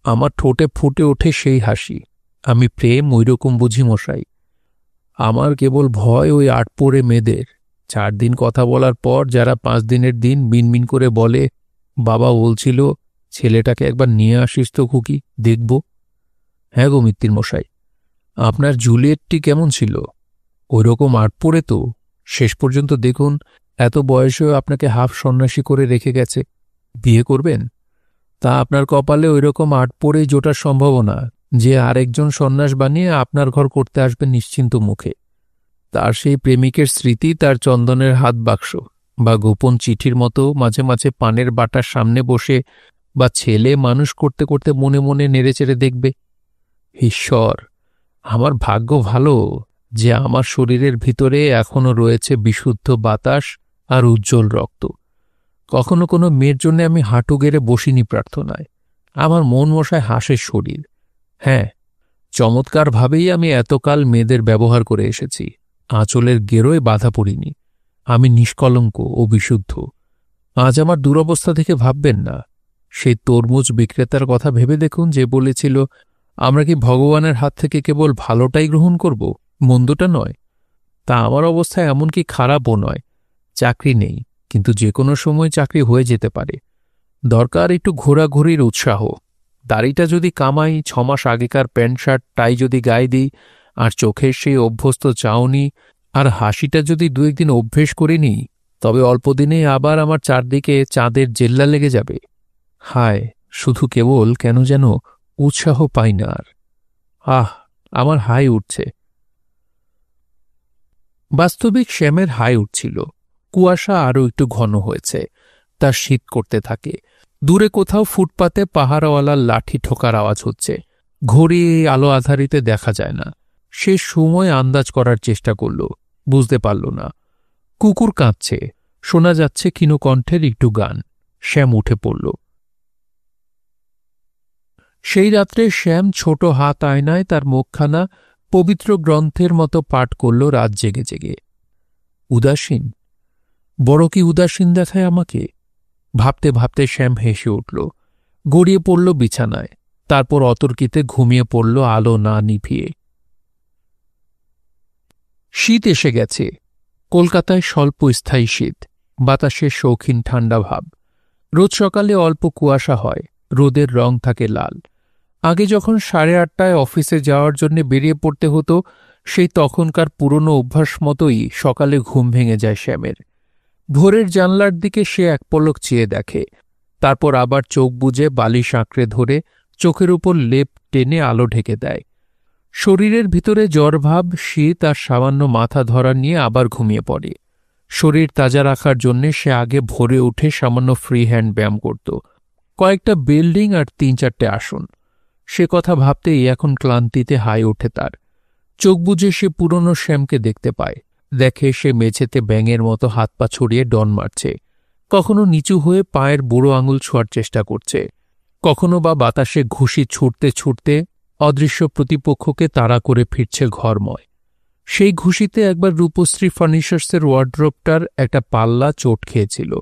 আমার ঠোঁটে ফুটে ওঠে সেই হাসি। আমি প্রেম ওইরকম বুঝি মশাই। আমার কেবল ভয় ওই আট পরে মেয়েদের। 4 দিন কথা বলার পর যারা 5 দিনের দিন মিনমিন করে বলে, বাবা বলছিল ছেলেটাকে একবার নিয়ে আসিস তো খুকি, দেখব। হ্যাঁ গো মিত্তির মশাই, আপনার জুলিয়েটটি কেমন ছিল? ওইরকম আট পরে তো। শেষ পর্যন্ত দেখুন, এত বয়সেও আপনাকে হাফ সন্ন্যাসী করে রেখে গেছে। বিয়ে করবেন? তা আপনার কপালে ওইরকম আট পরেই জোটার সম্ভাবনা যে আরেকজন সন্ন্যাস বানিয়ে আপনার ঘর করতে আসবে নিশ্চিন্ত মুখে। তার সেই প্রেমিকের স্মৃতি তার চন্দনের হাত বাক্স বা গোপন চিঠির মতো মাঝে মাঝে পানের বাটার সামনে বসে বা ছেলে মানুষ করতে করতে মনে মনে নেড়েচেড়ে দেখবে। ঈশ্বর, আমার ভাগ্য ভালো যে আমার শরীরের ভিতরে এখনো রয়েছে বিশুদ্ধ বাতাস আর উজ্জ্বল রক্ত। কখনো কোনো মেয়ের জন্য আমি হাঁটু গেড়ে বসিনি প্রার্থনায়। আমার মন মশায় হাঁসের শরীর। হ্যাঁ, চমৎকারভাবেই আমি এতকাল মেয়েদের ব্যবহার করে এসেছি। আঁচলের গেরোয় বাধা পড়িনি। আমি নিষ্কলঙ্ক ও বিশুদ্ধ। আজ আমার দুরবস্থা দেখে ভাববেন না। সেই তরমুজ বিক্রেতার কথা ভেবে দেখুন, যে বলেছিল, আমরা কি ভগবানের হাত থেকে কেবল ভালোটাই গ্রহণ করব, মন্দটা নয়? তা আমার অবস্থা এমনকি খারাপও নয়। চাকরি নেই, কিন্তু যে কোনো সময় চাকরি হয়ে যেতে পারে। দরকার একটু ঘোরাঘুরির উৎসাহ। দাড়িটা যদি কামাই, 6 মাস আগেকার প্যান্ট শার্ট টাই যদি গায়ে দিই, আর চোখের সেই অভ্যস্ত চাউনি আর হাসিটা যদি 2-1 দিন অভ্যেস করে নিই, তবে অল্পদিনেই আবার আমার চারদিকে চাঁদের জেল্লা লেগে যাবে। হায়, শুধু কেবল কেন যেন উৎসাহ পাই না আর। আমার হাই উঠছে। বাস্তবিক শ্যামের হাই উঠছিল। কুয়াশা আরও একটু ঘন হয়েছে, তার শীত করতে থাকে। দূরে কোথাও ফুটপাতে পাহারাওয়ালার লাঠি ঠোকার আওয়াজ হচ্ছে। ঘড়ি আলো আধারিতে দেখা যায় না। সে সময় আন্দাজ করার চেষ্টা করল, বুঝতে পারল না। কুকুর কাঁদছে, শোনা যাচ্ছে ক্ষীণকণ্ঠের একটু গান। শ্যাম উঠে পড়ল। সেই রাত্রে শ্যাম ছোট হাত আয়নায় তার মুখখানা পবিত্র গ্রন্থের মতো পাঠ করল রাত জেগে জেগে। উদাসীন, বড় কি উদাসীন দেখায় আমাকে? ভাবতে ভাবতে শ্যাম হেসে উঠল, গড়িয়ে পড়ল বিছানায়। তারপর অতর্কিতে ঘুমিয়ে পড়ল আলো না নিভিয়ে। শীত এসে গেছে। কলকাতায় স্বল্প স্থায়ী শীত, বাতাসের শৌখিন ঠান্ডা ভাব। রোজ সকালে অল্প কুয়াশা হয়, রোদের রং থাকে লাল। আগে যখন 8:30টায় অফিসে যাওয়ার জন্য বেরিয়ে পড়তে হতো, সেই তখনকার পুরনো অভ্যাস মতোই সকালে ঘুম ভেঙে যায় শ্যামের। ভোরের জানলার দিকে সে এক পলক চেয়ে দেখে, তারপর আবার চোখ বুজে বালিশ আঁকড়ে ধরে চোখের উপর লেপ টেনে আলো ঢেকে দেয়। শরীরের ভিতরে জ্বরভাব, শীত আর সামান্য মাথা ধরা নিয়ে আবার ঘুমিয়ে পড়ে। শরীর তাজা রাখার জন্যে সে আগে ভোরে উঠে সামান্য ফ্রি হ্যান্ড ব্যায়াম করত। কয়েকটা বিল্ডিং আর 3-4টে আসন। সে কথা ভাবতেই এখন ক্লান্তিতে হাই ওঠে তার। চোখ বুজে সে পুরনো শ্যামকে দেখতে পায়। দেখে সে মেঝেতে ব্যাঙের মতো হাত পা ছড়িয়ে ডন মারছে। কখনো নিচু হয়ে পায়ের বুড়ো আঙুল ছোঁয়ার চেষ্টা করছে, কখনো বা বাতাসে ঘুষি ছুটতে ছুটতে অদৃশ্য প্রতিপক্ষকে তাড়া করে ফিরছে ঘরময়। সেই ঘুষিতে একবার রূপশ্রী ফার্নিচার্সের ওয়ার্ড্রোবটার একটা পাল্লা চোট খেয়েছিল,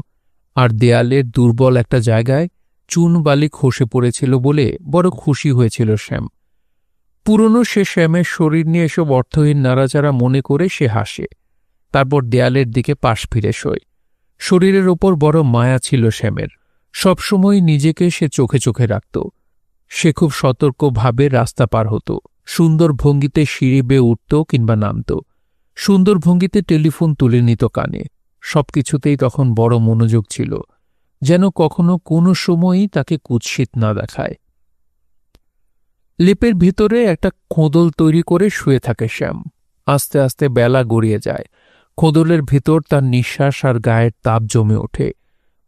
আর দেয়ালের দুর্বল একটা জায়গায় চুন বালি খসে পড়েছিল বলে বড় খুশি হয়েছিল শ্যাম। পুরনো সে শ্যামের শরীর নিয়ে এসব অর্থহীন নাড়াচাড়া মনে করে সে হাসে, তারপর দেয়ালের দিকে পাশ ফিরে শোয়। শরীরের ওপর বড় মায়া ছিল শ্যামের, সবসময় নিজেকে সে চোখে চোখে রাখত। সে খুব সতর্কভাবে রাস্তা পার হতো, সুন্দর ভঙ্গিতে সিঁড়ি বেয়ে উঠত কিংবা নামত, সুন্দর ভঙ্গিতে টেলিফোন তুলে নিত কানে। সবকিছুতেই তখন বড় মনোযোগ ছিল, যেন কখনো কোনো সময়ই তাকে কুৎসিত না দেখায়। লেপের ভিতরে একটা খোদল তৈরি করে শুয়ে থাকে শ্যাম। আস্তে আস্তে বেলা গড়িয়ে যায়। খোদলের ভিতর তার নিঃশ্বাস আর গায়ের তাপ জমে ওঠে।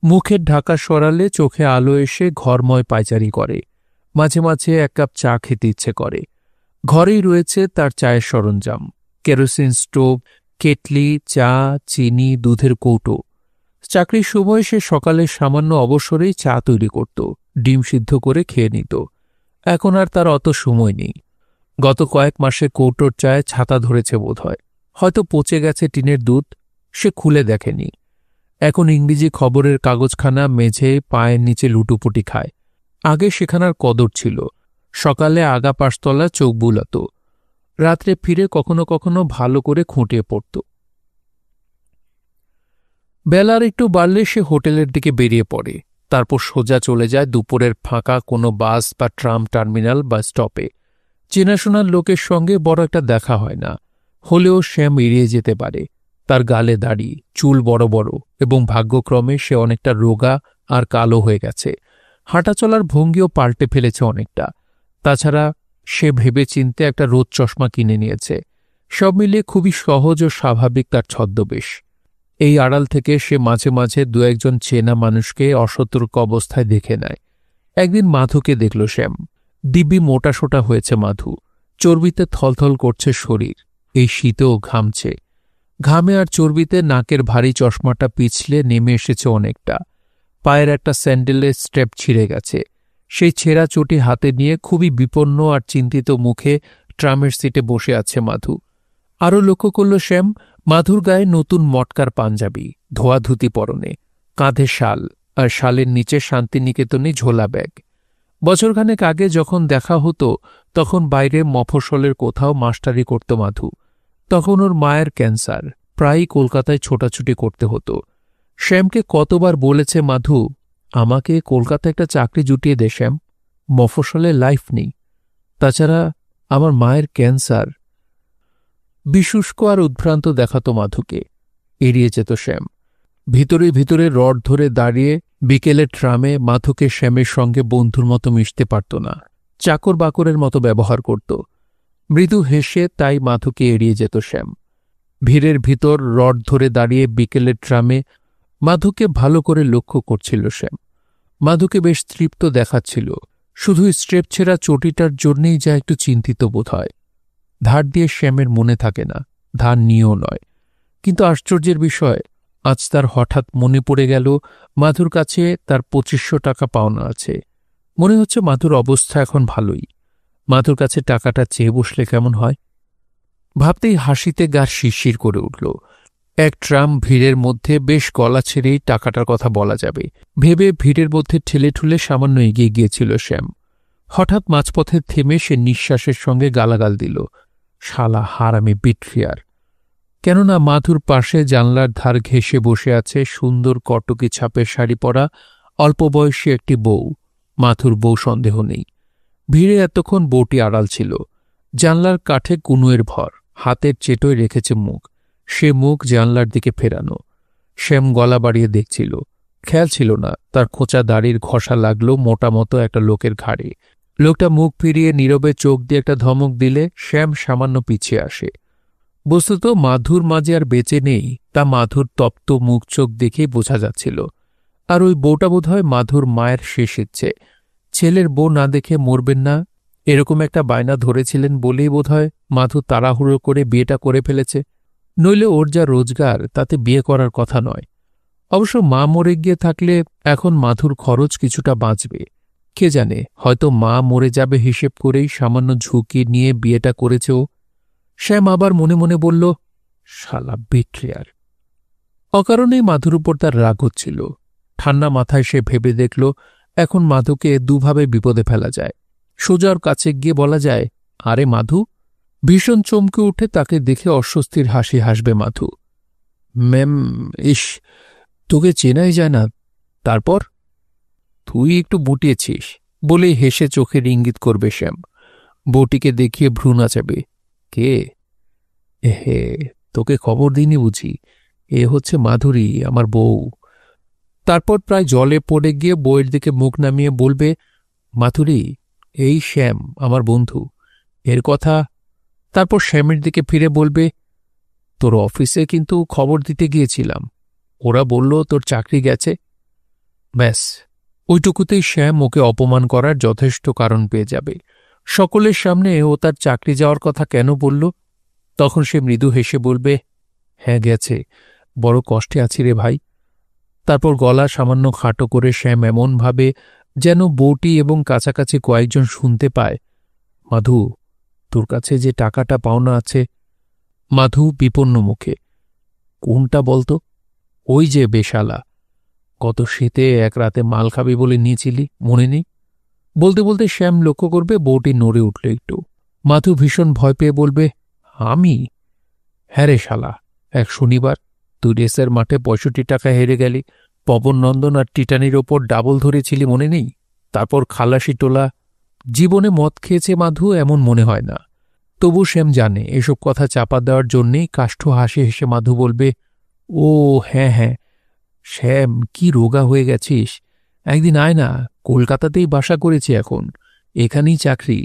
মুখের ঢাকা সরালে চোখে আলো এসে ঘরময় পায়চারি করে। মাঝে মাঝে এক কাপ চা খেতে ইচ্ছে করে। ঘরেই রয়েছে তার চায়ের সরঞ্জাম, কেরোসিন স্টোভ, কেটলি, চা, চিনি, দুধের কৌটো। চাকরির সময় সে সকালে সামান্য অবসরেই চা তৈরি করত, ডিম সিদ্ধ করে খেয়ে নিত। এখন আর তার অত সময় নেই। গত কয়েক মাসে কৌটোর চায়ে ছাতা ধরেছে বোধহয়, হয়তো পচে গেছে টিনের দুধ, সে খুলে দেখেনি। এখন ইংরেজি খবরের কাগজখানা মেঝে পায়ের নিচে লুটুপুটি খায়। আগে সেখানার কদর ছিল। সকালে আগা পাশতলা চোখ বুলাত, রাত্রে ফিরে কখনো কখনো ভালো করে খুঁটিয়ে পড়ত। বেলার একটু বাড়লে সে হোটেলের দিকে বেরিয়ে পড়ে, তারপর সোজা চলে যায় দুপুরের ফাঁকা কোনো বাস বা ট্রাম টার্মিনাল বা স্টপে। চেনাশোনার লোকের সঙ্গে বড় একটা দেখা হয় না, হলেও শ্যাম এড়িয়ে যেতে পারে। তার গালে দাড়ি, চুল বড় বড়, এবং ভাগ্যক্রমে সে অনেকটা রোগা আর কালো হয়ে গেছে। হাঁটাচলার ভঙ্গিও পাল্টে ফেলেছে অনেকটা। তাছাড়া সে ভেবেচিন্তে একটা রোদ চশমা কিনে নিয়েছে। সব মিলিয়ে খুবই সহজ ও স্বাভাবিক তার ছদ্মবেশ। এই আড়াল থেকে সে মাঝে মাঝে দু একজন চেনা মানুষকে অসতর্ক অবস্থায় দেখে নেয়। একদিন মাধুকে দেখল শ্যাম। দিব্যি মোটাসোটা হয়েছে মাধু, চর্বিতে থলথল করছে শরীর, এই শীতেও ঘামছে। ঘামে আর চর্বিতে নাকের ভারী চশমাটা পিছলে নেমে এসেছে অনেকটা। পায়ের একটা স্যান্ডেলের স্টেপ ছিঁড়ে গেছে। সেই ছেঁড়া চটি হাতে নিয়ে খুবই বিপন্ন আর চিন্তিত মুখে ট্রামের সিটে বসে আছে মাধু। আরও লক্ষ্য করল শ্যাম, মাধুর গায়ে নতুন মটকার পাঞ্জাবি, ধোয়া ধুতি পরনে, কাঁধে শাল, আর শালের নিচে শান্তিনিকেতনে ঝোলা ব্যাগ। বছরখানেক আগে যখন দেখা হতো তখন বাইরে মফস্বলের কোথাও মাস্টারি করত মাধু। তখন ওর মায়ের ক্যান্সার, প্রায়ই কলকাতায় ছোটাছুটি করতে হতো। শ্যামকে কতবার বলেছে মাধু, আমাকে কলকাতায় একটা চাকরি জুটিয়ে দে শ্যাম, মফস্বলে লাইফ নেই। তাছাড়া আমার মায়ের ক্যান্সার। বিশুষ্ক আর উদ্ভ্রান্ত দেখাতো মাধুকে, এড়িয়ে যেত শ্যাম। ভিতরে ভিতরে রড ধরে দাঁড়িয়ে বিকেলের ট্রামে মাধুকে শ্যামের সঙ্গে বন্ধুর মতো মিশতে পারত না, চাকর বাকরের মতো ব্যবহার করত। মৃদু হেসে তাই মাধুকে এড়িয়ে যেত শ্যাম। ভিড়ের ভিতর রড ধরে দাঁড়িয়ে বিকেলের ট্রামে মাধুকে ভালো করে লক্ষ্য করছিল শ্যাম। মাধুকে বেশ তৃপ্ত দেখাচ্ছিল, শুধু স্ট্রেপ ছেঁড়া চটিটার জন্যেই যা একটু চিন্তিত বোধ হয়। ধার দিয়ে শ্যামের মনে থাকে না, ধার নিয়েও নয়। কিন্তু আশ্চর্যের বিষয়, আজ তার হঠাৎ মনে পড়ে গেল মাধুর কাছে তার 2500 টাকা পাওনা আছে। মনে হচ্ছে মাধুর অবস্থা এখন ভালোই। মাধুর কাছে টাকাটা চেয়ে বসলে কেমন হয়? ভাবতেই হাসিতে গা শিরশির করে উঠল। এক ট্রাম ভিড়ের মধ্যে বেশ গলা ছেড়েই টাকাটার কথা বলা যাবে ভেবে ভিড়ের মধ্যে ঠেলে ঠুলে সামান্য এগিয়ে গিয়েছিল শ্যাম। হঠাৎ মাঝপথে থেমে সে নিঃশ্বাসের সঙ্গে গালাগাল দিল, শালা হারামি বিট্রিয়ার। কেননা মাধুর পাশে জানলার ধার ঘেঁষে বসে আছে সুন্দর কটকি ছাপের শাড়ি পরা অল্পবয়সী একটি বউ। মাধুর বউ সন্দেহ নেই। ভিড়ে এতক্ষণ বউটি আড়াল ছিল। জানলার কাঠে কুনুয়ের ভর, হাতের চেটোয় রেখেছে মুখ, সে মুখ জানলার দিকে ফেরানো। শ্যাম গলা বাড়িয়ে দেখছিল, খেয়াল ছিল না তার খোঁচা দাড়ির ঘষা লাগলো মোটা মতো একটা লোকের ঘাড়ে। লোকটা মুখ ফিরিয়ে নীরবে চোখ দিয়ে একটা ধমক দিলে শ্যাম সামান্য পিছিয়ে আসে। বস্তুত মাধুর মাঝে আর বেঁচে নেই তা মাধুর তপ্ত মুখ চোখ দেখেই বোঝা যাচ্ছিল। আর ওই বউটা বোধহয় মাধুর মায়ের শেষ ইচ্ছে। ছেলের বউ না দেখে মরবেন না, এরকম একটা বায়না ধরেছিলেন বলেই বোধহয় মাধু তাড়াহুড়ো করে বিয়েটা করে ফেলেছে। নইলে ওর যা রোজগার তাতে বিয়ে করার কথা নয়। অবশ্য মা মরে গিয়ে থাকলে এখন মাধুর খরচ কিছুটা বাঁচবে। কে জানে, হয়তো মা মরে যাবে হিসেব করেই সামান্য ঝুঁকি নিয়ে বিয়েটা করেছে ও। শ্যাম আবার মনে মনে বলল, শালা বিট্রিয়ার। অকারণেই মাধুর উপর তার রাগ হচ্ছিল। ঠান্ডা মাথায় সে ভেবে দেখল, এখন মাধুকে দুভাবে বিপদে ফেলা যায়। সোজার কাছে গিয়ে বলা যায়, আরে মাধু। ভীষণ চমকে উঠে তাকে দেখে অস্বস্তির হাসি হাসবে মাধু। ম্যাম, ইস, তোকে চেনাই যায় না। তারপর তুই একটু বুটিয়েছিস বলেই হেসে চোখের ইঙ্গিত করবে শ্যাম। বউটিকে দেখিয়ে ভ্রু নাচাবে। কে? এহে, তোকে খবর দিইনি বুঝি? এ হচ্ছে মাধুরী, আমার বউ। তারপর প্রায় জলে পড়ে গিয়ে বউয়ের দিকে মুখ নামিয়ে বলবে, মাধুরী, এই শ্যাম আমার বন্ধু, এর কথা। তারপর শ্যামের দিকে ফিরে বলবে, তোর অফিসে কিন্তু খবর দিতে গিয়েছিলাম, ওরা বলল তোর চাকরি গেছে। ব্যাস, ওইটুকুতেই শ্যাম ওকে অপমান করার যথেষ্ট কারণ পেয়ে যাবে। সকলের সামনে ও তার চাকরি যাওয়ার কথা কেন বলল? তখন সে মৃদু হেসে বলবে, হ্যাঁ গেছে, বড় কষ্টে আছি রে ভাই। তারপর গলা সামান্য খাটো করে শ্যাম এমনভাবে যেন বউটি এবং কাছাকাছি কয়েকজন শুনতে পায়, মাধু, তোর কাছে যে টাকাটা পাওনা আছে। মাধু বিপন্ন মুখে, কোনটা বলতো? ওই যে বেশালা, গত শীতে এক রাতে মাল খাবি বলে নিয়েছিলি, মনে নেই? বলতে বলতে শ্যাম লক্ষ্য করবে বউটি নড়ে উঠল একটু। মাধু ভীষণ ভয় পেয়ে বলবে, আমি? হ্যাঁ রে শালা, এক শনিবার তুই রেসের মাঠে ৬৫ টাকা হেরে গেলি, পবন নন্দন আর টিটানির ওপর ডাবল ধরেছিলি, মনে নেই? তারপর খালাসি টোলা। জীবনে মদ খেয়েছে মাধু এমন মনে হয় না। তবু শ্যাম জানে এসব কথা চাপা দেওয়ার জন্যেই কাষ্ঠ হাসি হেসে মাধু বলবে, ও হ্যাঁ হ্যাঁ, শ্যাম কি রোগা হয়ে গেছিস, একদিন আয় না, কলকাতাতেই বাসা করেছি এখন, এখানেই চাকরি।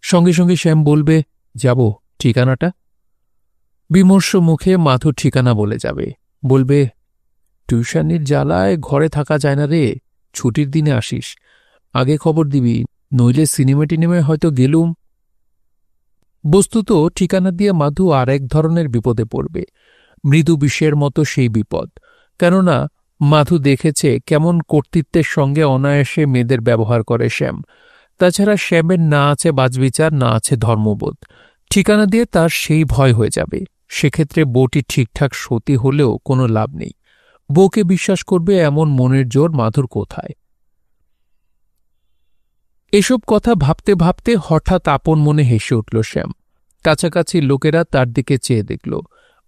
সঙ্গে সঙ্গে শ্যাম বলবে, যাব, ঠিকানাটা? বিমর্ষ মুখে মাধু ঠিকানা বলে যাবে। বলবে, টিউশনির জ্বালায় ঘরে থাকা যায় না রে, ছুটির দিনে আসিস, আগে খবর দিবি, নইলে সিনেমা টিনেমায় হয়তো গেলুম। বস্তুত ঠিকানা দিয়ে মাধু আর এক ধরনের বিপদে পড়বে, মৃদু বিষের মতো সেই বিপদ। কেননা মাধু দেখেছে কেমন কর্তৃত্বের সঙ্গে অনায়াসে মেয়েদের ব্যবহার করে শ্যাম। তাছাড়া শ্যামের না আছে বাজবিচার, না আছে ধর্মবোধ। ঠিকানা দিয়ে তার সেই ভয় হয়ে যাবে। সেক্ষেত্রে বউটি ঠিকঠাক সতী হলেও কোনো লাভ নেই। বউকে বিশ্বাস করবে এমন মনের জোর মাধুর কোথায়? এসব কথা ভাবতে ভাবতে হঠাৎ আপন মনে হেসে উঠল শ্যাম। কাছাকাছি লোকেরা তার দিকে চেয়ে দেখল।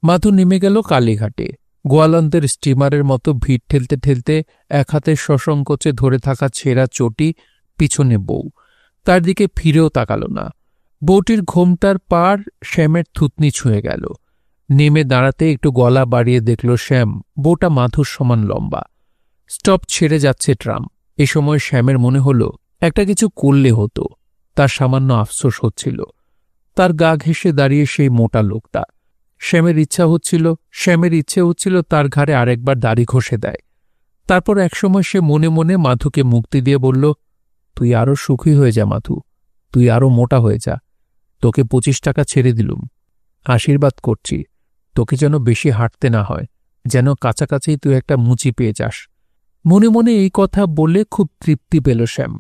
মাধু নেমে গেল কালীঘাটে। গোয়ালন্দের স্টিমারের মতো ভিড় ঠেলতে ঠেলতে এক হাতে সসংকোচে ধরে থাকা ছেঁড়া চটি, পিছনে বউ। তার দিকে ফিরেও তাকাল না। বউটির ঘোমটার পার শ্যামের থুতনি ছুঁয়ে গেল। নেমে দাঁড়াতে একটু গলা বাড়িয়ে দেখল শ্যাম বউটা মাধুর সমান লম্বা। স্টপ ছেড়ে যাচ্ছে ট্রাম। এ সময় শ্যামের মনে হল একটা কিছু করলে হতো। তার সামান্য আফসোস হচ্ছিল। তার গা ঘেঁষে দাঁড়িয়ে সেই মোটা লোকটা। শ্যামের ইচ্ছে হচ্ছিল তার ঘাড়ে আরেকবার দাড়ি ঘষে দেয়। তারপর একসময় সে মনে মনে মাধুকে মুক্তি দিয়ে বলল, তুই আরও সুখী হয়ে যা মাধু, তুই আরও মোটা হয়ে যা, তোকে ২৫ টাকা ছেড়ে দিলুম, আশীর্বাদ করছি, তোকে যেন বেশি হাঁটতে না হয়, যেন কাছাকাছি তুই একটা মুচি পেয়ে যাস। মনে মনে এই কথা বলে খুব তৃপ্তি পেল শ্যাম।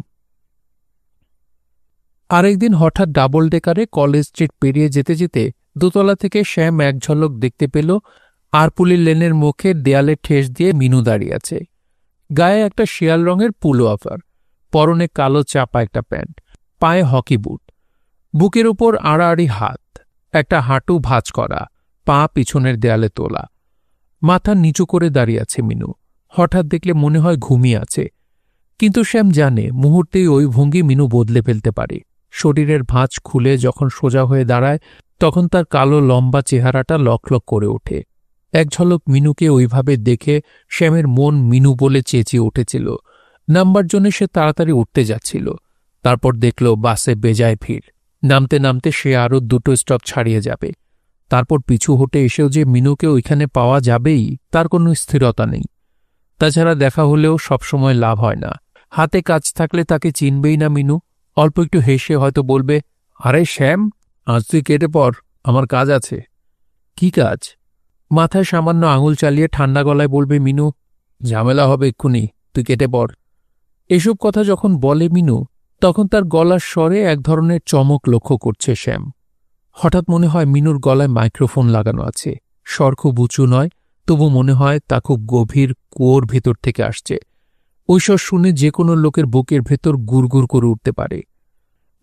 আরেকদিন হঠাৎ ডাবল ডেকারে কলেজ স্ট্রিট পেরিয়ে যেতে যেতে দোতলা থেকে শ্যাম এক ঝলক দেখতে পেল আরপুলির লেনের মুখে দেয়ালে ঠেস দিয়ে মিনু দাঁড়িয়ে আছে। গায়ে একটা শিয়াল রঙের পুলো আফার, পরনে কালো চাপা একটা প্যান্ট, পায়ে হকি বুট, বুকের ওপর আড়াআড়ি হাত, একটা হাঁটু ভাঁজ করা, পা পিছনের দেয়ালে তোলা। মাথা নিচু করে দাঁড়িয়ে আছে মিনু। হঠাৎ দেখলে মনে হয় ঘুমিয়ে আছে, কিন্তু শ্যাম জানে মুহূর্তেই ওই ভঙ্গি মিনু বদলে ফেলতে পারে। শরীরের ভাঁজ খুলে যখন সোজা হয়ে দাঁড়ায় তখন তার কালো লম্বা চেহারাটা লকলক করে ওঠে। এক ঝলক মিনুকে ওইভাবে দেখে শ্যামের মন মিনু বলে চেঁচিয়ে উঠেছিল। নামবার জন্য সে তাড়াতাড়ি উঠতে যাচ্ছিল। তারপর দেখল বাসে বেজায় ভিড়। নামতে নামতে সে আরও ২টো স্টপ ছাড়িয়ে যাবে। তারপর পিছু হটে এসেও যে মিনুকে ওইখানে পাওয়া যাবেই তার কোনো স্থিরতা নেই। তাছাড়া দেখা হলেও সবসময় লাভ হয় না। হাতে কাজ থাকলে তাকে চিনবেই না মিনু। অল্প একটু হেসে হয়তো বলবে, আরে শ্যাম, আজ তুই কেটে পড়, আমার কাজ আছে। কি কাজ? মাথায় সামান্য আঙুল চালিয়ে ঠান্ডা গলায় বলবে মিনু, ঝামেলা হবে এক্ষুনি, তুই কেটে পড়। এসব কথা যখন বলে মিনু, তখন তার গলার স্বরে এক ধরনের চমক লক্ষ্য করছে শ্যাম। হঠাৎ মনে হয় মিনুর গলায় মাইক্রোফোন লাগানো আছে। স্বর খুব উঁচু নয়, তবু মনে হয় তা খুব গভীর কুয়োর ভেতর থেকে আসছে। ওই স্বর শুনে যে কোনো লোকের বুকের ভেতর গুড়গুড় করে উঠতে পারে।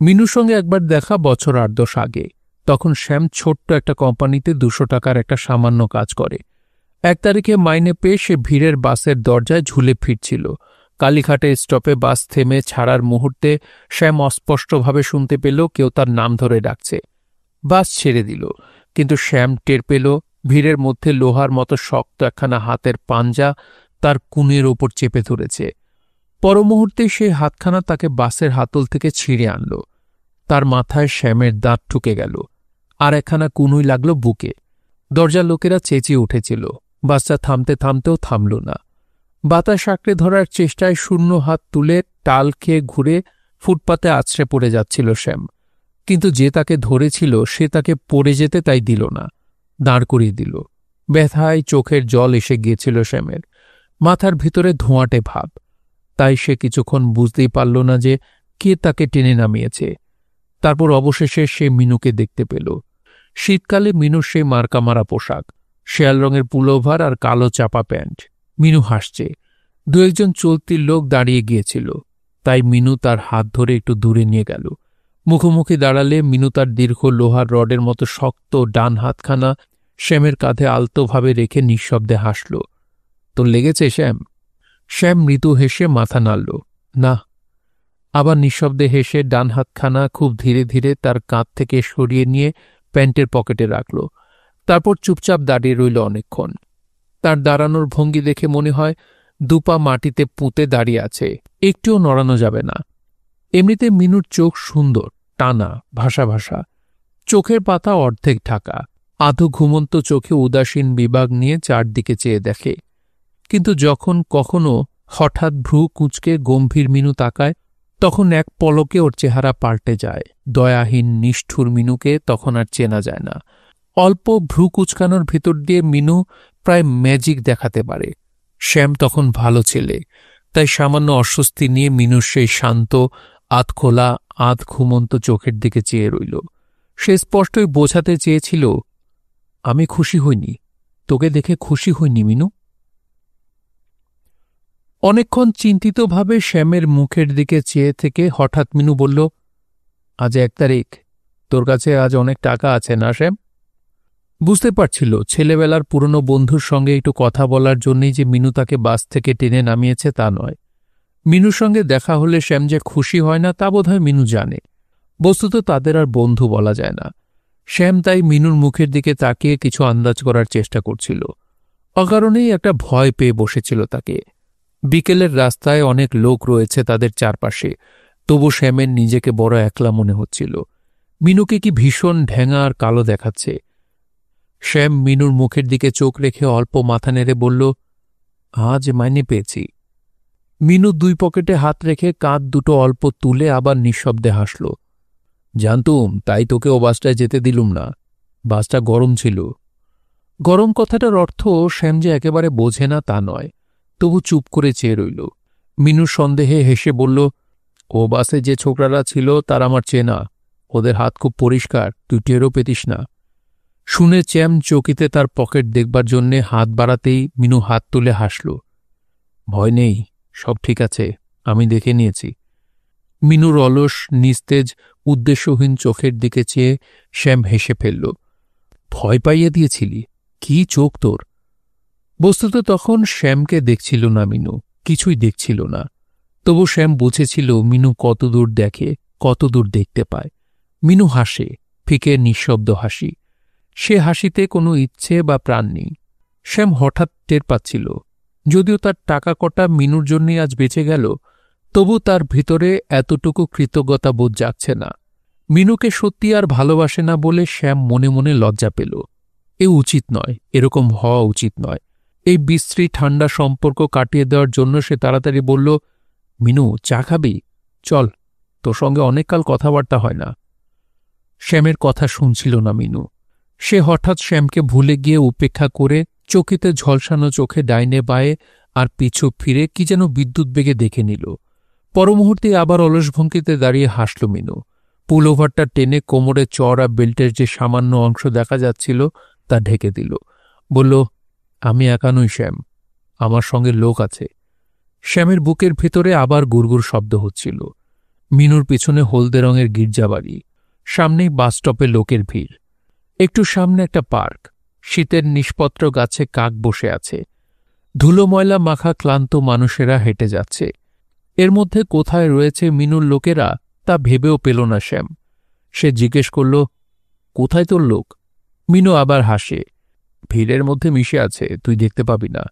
মিনুর সঙ্গে একবার দেখা বছর ৮-১০ আগে। তখন শ্যাম ছোট্ট একটা কোম্পানিতে ২০০ টাকার একটা সামান্য কাজ করে। ১ তারিখে মাইনে পেয়ে সে ভিড়ের বাসের দরজায় ঝুলে ফিরছিল। কালীঘাটে স্টপে বাস থেমে ছাড়ার মুহূর্তে শ্যাম অস্পষ্টভাবে শুনতে পেল কেউ তার নাম ধরে ডাকছে। বাস ছেড়ে দিল, কিন্তু শ্যাম টের পেল ভিড়ের মধ্যে লোহার মতো শক্ত একখানা হাতের পাঞ্জা তার কুনের ওপর চেপে ধরেছে। পর মুহূর্তে সেই হাতখানা তাকে বাসের হাতল থেকে ছিঁড়ে আনল। তার মাথায় শ্যামের দাঁত ঠুকে গেল, আর একখানা কুনুই লাগল বুকে। দরজার লোকেরা চেঁচিয়ে উঠেছিল। বাসটা থামতে থামতেও থামল না। বাতাস আঁকড়ে ধরার চেষ্টায় শূন্য হাত তুলে টাল খেয়ে ঘুরে ফুটপাতে আছড়ে পড়ে যাচ্ছিল শ্যাম। কিন্তু যে তাকে ধরেছিল সে তাকে পড়ে যেতে তাই দিল না, দাঁড় করিয়ে দিল। ব্যথায় চোখের জল এসে গিয়েছিল শ্যামের। মাথার ভিতরে ধোঁয়াটে ভাব। তাই সে কিছুক্ষণ বুঝতেই পারল না যে কে তাকে টেনে নামিয়েছে। তারপর অবশেষে সে মিনুকে দেখতে পেল। শীতকালে মিনুর সেই মার্কামারা পোশাক, শেয়াল রঙের পুলোভার আর কালো চাপা প্যান্ট। মিনু হাসছে। ২-১ চলতির লোক দাঁড়িয়ে গিয়েছিল, তাই মিনু তার হাত ধরে একটু দূরে নিয়ে গেল। মুখোমুখি দাঁড়ালে মিনু তার দীর্ঘ লোহার রডের মতো শক্ত ডান হাতখানা শ্যামের কাঁধে আলতোভাবে রেখে নিঃশব্দে হাসল। তোর লেগেছে শ্যাম? শ্যাম মৃদু হেসে মাথা নাড়ল। না। আবার নিঃশব্দে হেসে ডান হাতখানা খুব ধীরে ধীরে তার কাঁধ থেকে সরিয়ে নিয়ে প্যান্টের পকেটে রাখল। তারপর চুপচাপ দাঁড়িয়ে রইল অনেকক্ষণ। তার দাঁড়ানোর ভঙ্গি দেখে মনে হয় দুপা মাটিতে পুঁতে দাঁড়িয়ে আছে, একটুও নড়ানো যাবে না। এমনিতে মিনুর চোখ সুন্দর, টানা, ভাসা ভাসা। চোখের পাতা অর্ধেক ঢাকা। আধো ঘুমন্ত চোখে উদাসীন বিভাগ নিয়ে চারদিকে চেয়ে দেখে। কিন্তু যখন কখনো হঠাৎ ভ্রু কুঁচকে গম্ভীর মিনু তাকায়, তখন এক পলকে ওর চেহারা পাল্টে যায়। দয়াহীন নিষ্ঠুর মিনুকে তখন আর চেনা যায় না। অল্প ভ্রু কুচকানোর ভিতর দিয়ে মিনু প্রায় ম্যাজিক দেখাতে পারে। শ্যাম তখন ভালো ছেলে, তাই সামান্য অস্বস্তি নিয়ে মিনুর সেই শান্ত, আধখোলা, আধ ঘুমন্ত চোখের দিকে চেয়ে রইল। সে স্পষ্টই বোঝাতে চেয়েছিল, আমি খুশি হইনি, তোকে দেখে খুশি হইনি মিনু। অনেকক্ষণ চিন্তিতভাবে শ্যামের মুখের দিকে চেয়ে থেকে হঠাৎ মিনু বলল, আজ ১ তারিখ, তোর কাছে আজ অনেক টাকা আছে না শ্যাম? বুঝতে পারছিল ছেলেবেলার পুরনো বন্ধুর সঙ্গে একটু কথা বলার জন্যই যে মিনু তাকে বাস থেকে টেনে নামিয়েছে তা নয়। মিনুর সঙ্গে দেখা হলে শ্যাম যে খুশি হয় না তা বোধহয় মিনু জানে। বস্তুত তাদের আর বন্ধু বলা যায় না। শ্যাম তাই মিনুর মুখের দিকে তাকিয়ে কিছু আন্দাজ করার চেষ্টা করছিল। অকারণেই একটা ভয় পেয়ে বসেছিল তাকে। বিকেলের রাস্তায় অনেক লোক রয়েছে তাদের চারপাশে, তবু শ্যামের নিজেকে বড় একলা মনে হচ্ছিল। মিনুকে কি ভীষণ ঢ্যাঙা আর কালো দেখাচ্ছে। শ্যাম মিনুর মুখের দিকে চোখ রেখে অল্প মাথা নেড়ে বলল, আজ মাইনে পেয়েছি। মিনু ২ পকেটে হাত রেখে কাঁধ দুটো অল্প তুলে আবার নিঃশব্দে হাসল। জানতুম, তাই তোকে ও বাসটায় যেতে দিলুম না। বাসটা গরম ছিল। গরম কথাটার অর্থ শ্যাম যে একেবারে বোঝে না তা নয়, তবু চুপ করে চেয়ে রইল। মিনুর সন্দেহে হেসে বলল, ও বাসে যে ছোকরারা ছিল তার আমার চেনা, ওদের হাত খুব পরিষ্কার, তুই টেরও পেতিস না। শুনে চ্যাম চকিতে তার পকেট দেখবার জন্যে হাত বাড়াতেই মিনু হাত তুলে হাসল। ভয় নেই, সব ঠিক আছে, আমি দেখে নিয়েছি। মিনুর অলস, নিস্তেজ, উদ্দেশ্যহীন চোখের দিকে চেয়ে শ্যাম হেসে ফেলল। ভয় পাইয়ে দিয়েছিলি? কি চোখ তোর! বস্তুত তখন শ্যামকে দেখছিল না মিনু, কিছুই দেখছিল না। তবু শ্যাম বুঝেছিল মিনু কতদূর দেখে, কতদূর দেখতে পায়। মিনু হাসে, ফিকে নিঃশব্দ হাসি। সে হাসিতে কোনো ইচ্ছে বা প্রাণ নেই। শ্যাম হঠাৎ টের পাচ্ছিল, যদিও তার টাকা কটা মিনুর জন্যই আজ বেঁচে গেল, তবু তার ভিতরে এতটুকু কৃতজ্ঞতা বোধ যাচ্ছে না। মিনুকে সত্যি আর ভালোবাসে না বলে শ্যাম মনে মনে লজ্জা পেল। এ উচিত নয়, এরকম হওয়া উচিত নয়। এই বিশ্রী ঠান্ডা সম্পর্ক কাটিয়ে দেওয়ার জন্য সে তাড়াতাড়ি বলল, মিনু, চা খাবি? চল, তোর সঙ্গে অনেককাল কথাবার্তা হয় না। শ্যামের কথা শুনছিল না মিনু। সে হঠাৎ শ্যামকে ভুলে গিয়ে উপেক্ষা করে চকিতে ঝলসানো চোখে ডাইনে বায়ে আর পিছু ফিরে কি যেন বিদ্যুৎ বেগে দেখে নিল। পরমুহূর্তে আবার অলস ভঙ্গিতে দাঁড়িয়ে হাসল মিনু। পুলওভারটা টেনে কোমরে চড়া বেল্টের যে সামান্য অংশ দেখা যাচ্ছিল তা ঢেকে দিল। বলল, আমি একা নই শ্যাম, আমার সঙ্গে লোক আছে। শ্যামের বুকের ভেতরে আবার গুড়গুড় শব্দ হচ্ছিল। মিনুর পিছনে হলদে রঙের গির্জাবাড়ি, সামনেই বাসস্টপে লোকের ভিড়। একটু সামনে একটা পার্ক, শীতের নিষ্পত্র গাছে কাক বসে আছে। ধুলো ময়লা মাখা ক্লান্ত মানুষেরা হেঁটে যাচ্ছে। এর মধ্যে কোথায় রয়েছে মিনুর লোকেরা তা ভেবেও পেল না শ্যাম। সে জিজ্ঞেস করল, কোথায় তোর লোক? মিনু আবার হাসে, ভিড়ের মধ্যে মিশে আছে, তুই দেখতে পাবি না।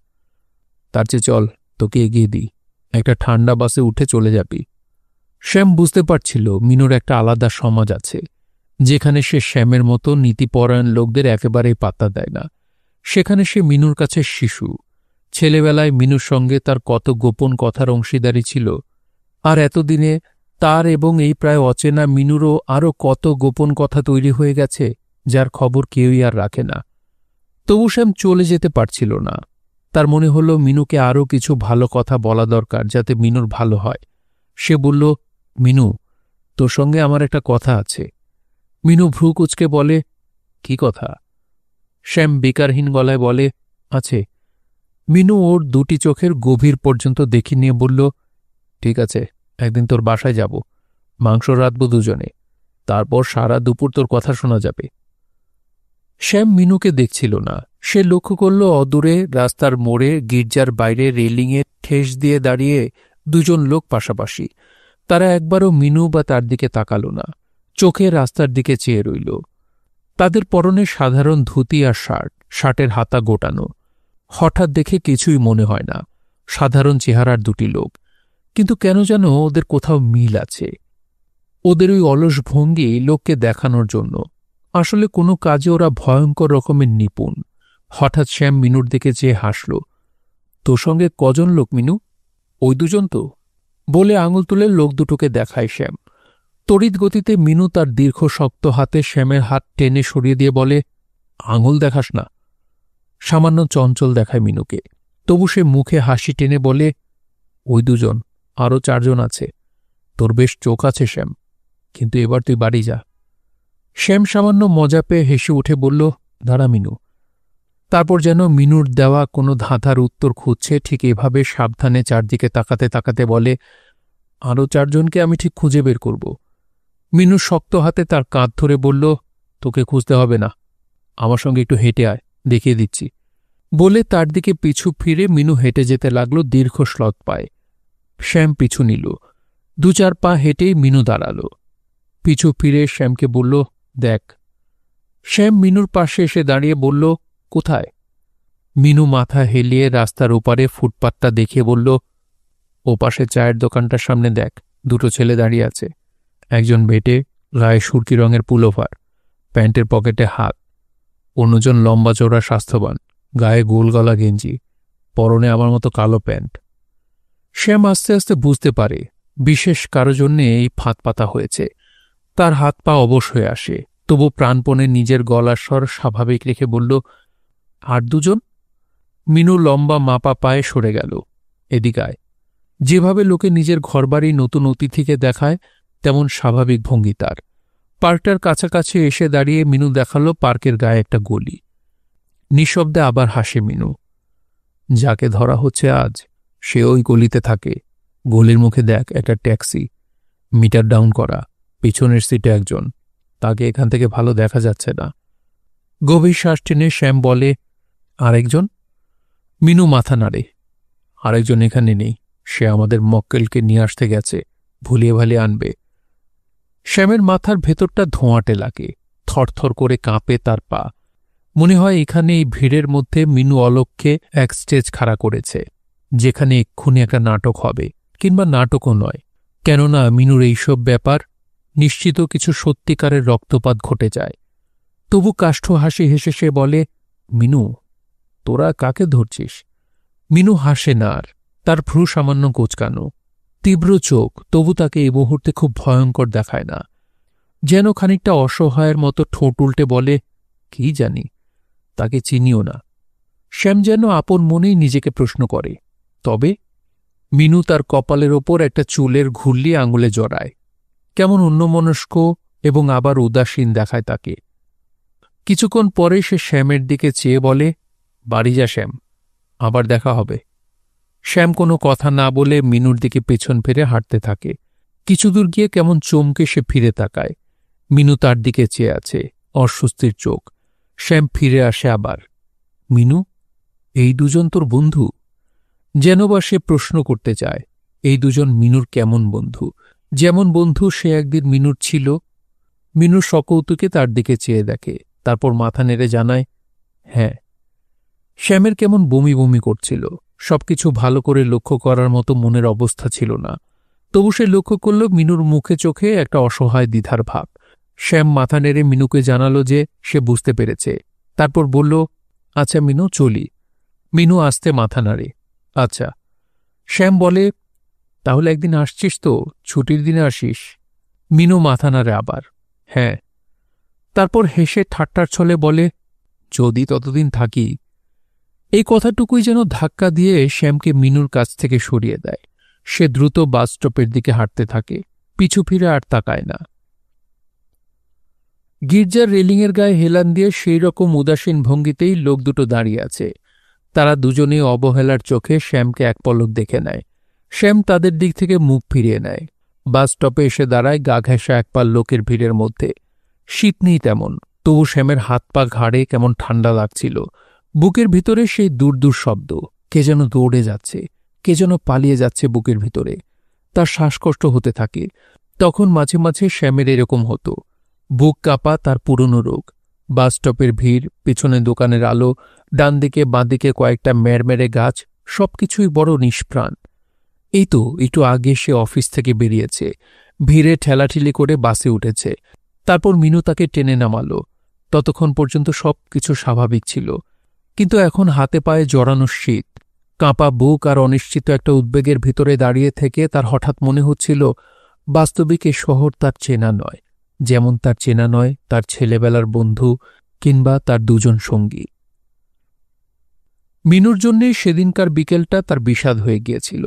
তার চেয়ে চল, তোকে এগিয়ে দিই, একটা ঠান্ডা বাসে উঠে চলে যাবি। শ্যাম বুঝতে পারছিল মিনুর একটা আলাদা সমাজ আছে, যেখানে সে শ্যামের মতো নীতিপরায়ণ লোকদের একেবারেই পাত্তা দেয় না। সেখানে সে মিনুর কাছে শিশু। ছেলেবেলায় মিনুর সঙ্গে তার কত গোপন কথার অংশীদারি ছিল, আর এতদিনে তার এবং এই প্রায় অচেনা মিনুরও আরও কত গোপন কথা তৈরি হয়ে গেছে, যার খবর কেউই আর রাখে না। তবু শ্যাম চলে যেতে পারছিল না। তার মনে হল মিনুকে আরও কিছু ভালো কথা বলা দরকার, যাতে মিনুর ভালো হয়। সে বলল, মিনু, তোর সঙ্গে আমার একটা কথা আছে। মিনু ভ্রু কুঁচকে বলে, কি কথা? শ্যাম বেকারহীন গলায় বলে, আছে। মিনু ওর দুটি চোখের গভীর পর্যন্ত দেখি নিয়ে বলল, ঠিক আছে, একদিন তোর বাসায় যাব, মাংস রাঁধব দুজনে, তারপর সারা দুপুর তোর কথা শোনা যাবে। শ্যাম মিনুকে দেখছিল না। সে লক্ষ্য করল অদূরে রাস্তার মোড়ে গির্জার বাইরে রেলিংয়ে ঠেস দিয়ে দাঁড়িয়ে দুজন লোক পাশাপাশি। তারা একবারও মিনু বা তার দিকে তাকাল না, চোখে রাস্তার দিকে চেয়ে রইল। তাদের পরনে সাধারণ ধুতি আর শার্ট, শার্টের হাতা গোটানো। হঠাৎ দেখে কিছুই মনে হয় না, সাধারণ চেহারার দুটি লোক, কিন্তু কেন যেন ওদের কোথাও মিল আছে। ওদের ওই অলস ভঙ্গি লোককে দেখানোর জন্য। আসলে কোনো কাজে ওরা ভয়ঙ্কর রকমের নিপুণ। হঠাৎ শ্যাম মিনুর দিকে চেয়ে হাসল। তোর সঙ্গে কজন লোক মিনু? ওই দুজন তো, বলে আঙুল তুলে লোক দুটোকে দেখায় শ্যাম। তড়িৎ গতিতে মিনু তার দীর্ঘ শক্ত হাতে শ্যামের হাত টেনে সরিয়ে দিয়ে বলে, আঙুল দেখাস না। সামান্য চঞ্চল দেখায় মিনুকে, তবু সে মুখে হাসি টেনে বলে, ওই দুজন, আরও 4 জন আছে। তোর বেশ চোখ আছে শ্যাম, কিন্তু এবার তুই বাড়ি যা। শ্যাম সামান্য মজা পেয়ে হেসে উঠে বলল, দাঁড়া মিনু। তারপর যেন মিনুর দেওয়া কোনো ধাঁধার উত্তর খুঁজছে ঠিক এভাবে সাবধানে চারদিকে তাকাতে তাকাতে বলে, আরও 4 জনকে আমি ঠিক খুঁজে বের করব। মিনু শক্ত হাতে তার কাঁধ ধরে বলল, তোকে খুঁজতে হবে না, আমার সঙ্গে একটু হেঁটে আয়, দেখিয়ে দিচ্ছি। বলে তার দিকে পিছু ফিরে মিনু হেঁটে যেতে লাগল দীর্ঘ শ্লথ পায়ে। শ্যাম পিছু নিল। 2-4 পা হেঁটেই মিনু দাঁড়াল। পিছু ফিরে শ্যামকে বলল, দেখ। শ্যাম মিনুর পাশে এসে দাঁড়িয়ে বলল, কোথায়? মিনু মাথা হেলিয়ে রাস্তার ওপারে ফুটপাতটা দেখিয়ে বলল, ও পাশে চায়ের দোকানটার সামনে দেখ, 2 ছেলে দাঁড়িয়ে আছে। একজন বেটে, গায়ে সুরকি রঙের পুলোভার, প্যান্টের পকেটে হাত। অন্যজন লম্বা চওড়া স্বাস্থ্যবান, গায়ে গোল গলা গেঞ্জি, পরনে আমার মতো কালো প্যান্ট। শ্যাম আস্তে আস্তে বুঝতে পারে বিশেষ কারো জন্যে এই ফাঁদ পাতা হয়েছে। তার হাত পা অবশ হয়ে আসে, তবু প্রাণপণে নিজের গলার স্বর স্বাভাবিক রেখে বলল, আর 2 জন? মিনু লম্বা মাপা পায়ে সরে গেল। এদিকায়। যেভাবে লোকে নিজের ঘরবাড়ি নতুন অতিথিকে দেখায়, তেমন স্বাভাবিক ভঙ্গি তার। পার্কটার কাছাকাছি এসে দাঁড়িয়ে মিনু দেখালো পার্কের গায়ে একটা গলি। নিঃশব্দে আবার হাসে মিনু। যাকে ধরা হচ্ছে আজ, সে ওই গলিতে থাকে। গলির মুখে দেখ একটা ট্যাক্সি, মিটার ডাউন করা, পিছনের সিটে একজন, তাকে এখান থেকে ভালো দেখা যাচ্ছে না। গভীর শ্বাস টেনে শ্যাম বলে, আরেকজন? মিনু মাথা নাড়ে, আরেকজন এখানে নেই, সে আমাদের মক্কেলকে নিয়ে আসতে গেছে, ভুলিয়ে ভালিয়ে আনবে। শ্যামের মাথার ভেতরটা ধোঁয়াটে লাগে, থরথর করে কাঁপে তার পা। মনে হয় এখানে এই ভিড়ের মধ্যে মিনু অলক্ষ্যে এক স্টেজ খাড়া করেছে, যেখানে এক্ষুনি একটা নাটক হবে, কিংবা নাটকও নয়, কেননা মিনুর এইসব ব্যাপার নিশ্চিত কিছু সত্যিকারের রক্তপাত ঘটে যায়। তবু কাষ্ঠ হাসি হেসে সে বলে, মিনু, তোরা কাকে ধরছিস? মিনু হাসে না আর, তার ভ্রু সামান্য কোঁচকানো, তীব্র চোখ, তবু তাকে এই মুহূর্তে খুব ভয়ঙ্কর দেখায় না। যেন খানিকটা অসহায়ের মতো ঠোঁট উল্টে বলে, কি জানি, তাকে চিনিও না। শ্যাম যেন আপন মনেই নিজেকে প্রশ্ন করে, তবে মিনু তার কপালের ওপর একটা চুলের ঘুরলি আঙুলে জড়ায়। কেমন অন্যমনস্ক এবং আবার উদাসীন দেখায় তাকে। কিছুক্ষণ পরে সে শ্যামের দিকে চেয়ে বলে, বাড়ি যা শ্যাম, আবার দেখা হবে। শ্যাম কোনো কথা না বলে মিনুর দিকে পেছন ফিরে হাঁটতে থাকে। কিছু দূর গিয়ে কেমন চমকে সে ফিরে তাকায়। মিনু তার দিকে চেয়ে আছে, অস্বস্তির চোখ। শ্যাম ফিরে আসে আবার। মিনু, এই দুজন তোর বন্ধু? যেন বা সে প্রশ্ন করতে চায়, এই দুজন মিনুর কেমন বন্ধু? যেমন বন্ধু সে একদিন মিনুর ছিল। মিনু সকৌতুকে তার দিকে চেয়ে দেখে, তারপর মাথা নেড়ে জানায়, হ্যাঁ। শ্যামের কেমন বমি বমি করছিল। সবকিছু ভালো করে লক্ষ্য করার মতো মনের অবস্থা ছিল না। তবু সে লক্ষ্য করল মিনুর মুখে চোখে একটা অসহায় দ্বিধার ভাব। শ্যাম মাথা নেড়ে মিনুকে জানালো যে সে বুঝতে পেরেছে। তারপর বলল, আচ্ছা মিনু, চলি। মিনু আস্তে মাথা নাড়ে, আচ্ছা। শ্যাম বলে, তাহলে একদিন আসছিস তো? ছুটির দিনে আসিস? মিনু মাথা নাড়ে আবার, হ্যাঁ। তারপর হেসে ঠাট্টার ছলে বলে, যদি ততদিন থাকি। এই কথাটুকুই যেন ধাক্কা দিয়ে শ্যামকে মিনুর কাছ থেকে সরিয়ে দেয়। সে দ্রুত বাস স্টপের দিকে হাঁটতে থাকে, পিছু ফিরে আর তাকায় না। গির্জার রেলিংয়ের গায়ে হেলান দিয়ে সেই রকম উদাসীন ভঙ্গিতেই লোক দুটো দাঁড়িয়ে আছে। তারা দুজনেই অবহেলার চোখে শ্যামকে এক পলক দেখে নেয়। শ্যাম তাদের দিক থেকে মুখ ফিরিয়ে নেয়। বাস স্টপে এসে দাঁড়ায় গা ঘেঁষা একপাল লোকের ভিড়ের মধ্যে। শীত নেই তেমন, তবু শ্যামের হাত পা ঘাড়ে কেমন ঠান্ডা লাগছিল। বুকের ভিতরে সেই দূর দূর শব্দ, কে যেন দৌড়ে যাচ্ছে, কে যেন পালিয়ে যাচ্ছে বুকের ভিতরে। তার শ্বাসকষ্ট হতে থাকে। তখন মাঝে মাঝে শ্যামের এরকম হতো। বুক কাঁপা তার পুরনো রোগ। বাস স্টপের ভিড়, পিছনে দোকানের আলো, ডান দিকে বাঁদিকে কয়েকটা মেরমেরে গাছ, সবকিছুই বড় নিষ্প্রাণ। এই তো একটু আগে সে অফিস থেকে বেরিয়েছে, ভিড়ে ঠেলাঠেলি করে বাসে উঠেছে। তারপর মিনু তাকে টেনে নামালো। ততক্ষণ পর্যন্ত সবকিছু স্বাভাবিক ছিল, কিন্তু এখন হাতে পায়ে জড়ানো শীত, কাঁপা বুক আর অনিশ্চিত একটা উদ্বেগের ভিতরে দাঁড়িয়ে থেকে তার হঠাৎ মনে হচ্ছিল বাস্তবিক এ শহর তার চেনা নয়, যেমন তার চেনা নয় তার ছেলেবেলার বন্ধু কিংবা তার দুজন সঙ্গী। মিনুর জন্যেই সেদিনকার বিকেলটা তার বিষাদ হয়ে গিয়েছিল।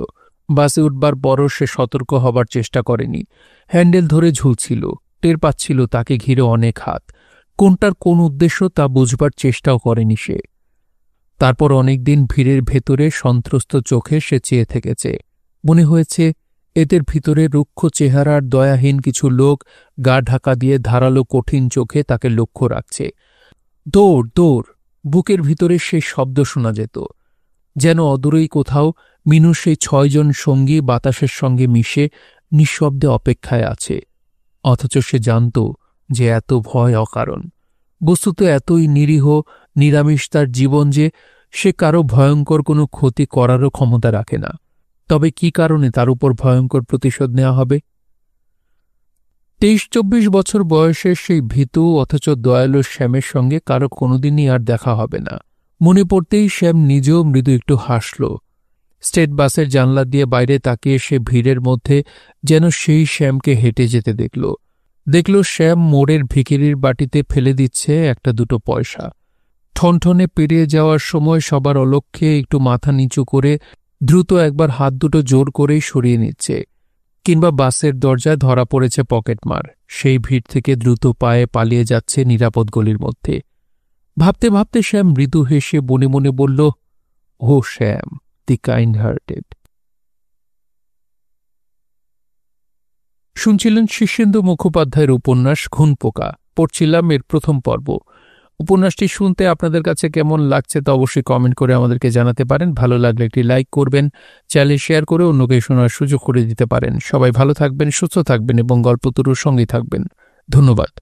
বাসে উঠবার পরও সে সতর্ক হবার চেষ্টা করেনি। হ্যান্ডেল ধরে ঝুলছিল, টের পাচ্ছিল তাকে ঘিরে অনেক হাত। কোনটার কোন উদ্দেশ্য তা বুঝবার চেষ্টাও করেনি সে। তারপর অনেকদিন ভিড়ের ভেতরে সন্ত্রস্ত চোখে সে চেয়ে থেকেছে। মনে হয়েছে এদের ভিতরে রুক্ষ চেহারার দয়াহীন কিছু লোক গা ঢাকা দিয়ে ধারালো কঠিন চোখে তাকে লক্ষ্য রাখছে। দৌড় দৌড়! বুকের ভিতরে সেই শব্দ শোনা যেত, যেন অদূরেই কোথাও মিনুর সেই ৬ জন সঙ্গী বাতাসের সঙ্গে মিশে নিঃশব্দে অপেক্ষায় আছে। অথচ সে জানত যে এত ভয় অকারণ। বস্তুত এতই নিরীহ নিরামিষ তার জীবন যে সে কারো ভয়ঙ্কর কোনো ক্ষতি করারও ক্ষমতা রাখে না। তবে কি কারণে তার উপর ভয়ঙ্কর প্রতিশোধ নেওয়া হবে? ২৩-২৪ বছর বয়সের সেই ভীতু অথচ দয়ালু শ্যামের সঙ্গে কারো কোনোদিনই আর দেখা হবে না। মনে পড়তেই শ্যাম নিজেও মৃদু একটু হাসল। স্টেট বাসের জানলা দিয়ে বাইরে তাকিয়ে সে ভিড়ের মধ্যে যেন সেই শ্যামকে হেঁটে যেতে দেখল শ্যাম মোড়ের ভিখিরির বাটিতে ফেলে দিচ্ছে ১-২ পয়সা। ঠনঠনে পেরিয়ে যাওয়ার সময় সবার অলক্ষ্যে একটু মাথা নিচু করে দ্রুত একবার হাত দুটো জোর করেই সরিয়ে নিচ্ছে। কিংবা বাসের দরজায় ধরা পড়েছে পকেটমার, সেই ভিড় থেকে দ্রুত পায়ে পালিয়ে যাচ্ছে নিরাপদ গলির মধ্যে। ভাবতে ভাবতে শ্যাম মৃদু হেসে মনে মনে বলল, ও শ্যাম, দি কাইন্ড হার্টেড। শুনছিলেন শীর্ষেন্দু মুখোপাধ্যায়ের উপন্যাস ঘুনপোকা। পড়ছিলাম এর প্রথম পর্ব। উপন্যাসটি শুনতে আপনাদের কাছে কেমন লাগছে তা অবশ্যই কমেন্ট করে আমাদেরকে জানাতে পারেন। ভালো লাগলে একটি লাইক করবেন, চ্যানেল শেয়ার করে অন্যকে শোনার সুযোগ করে দিতে পারেন। সবাই ভালো থাকবেন, সুস্থ থাকবেন এবং গল্পতরুর সঙ্গেই থাকবেন। ধন্যবাদ।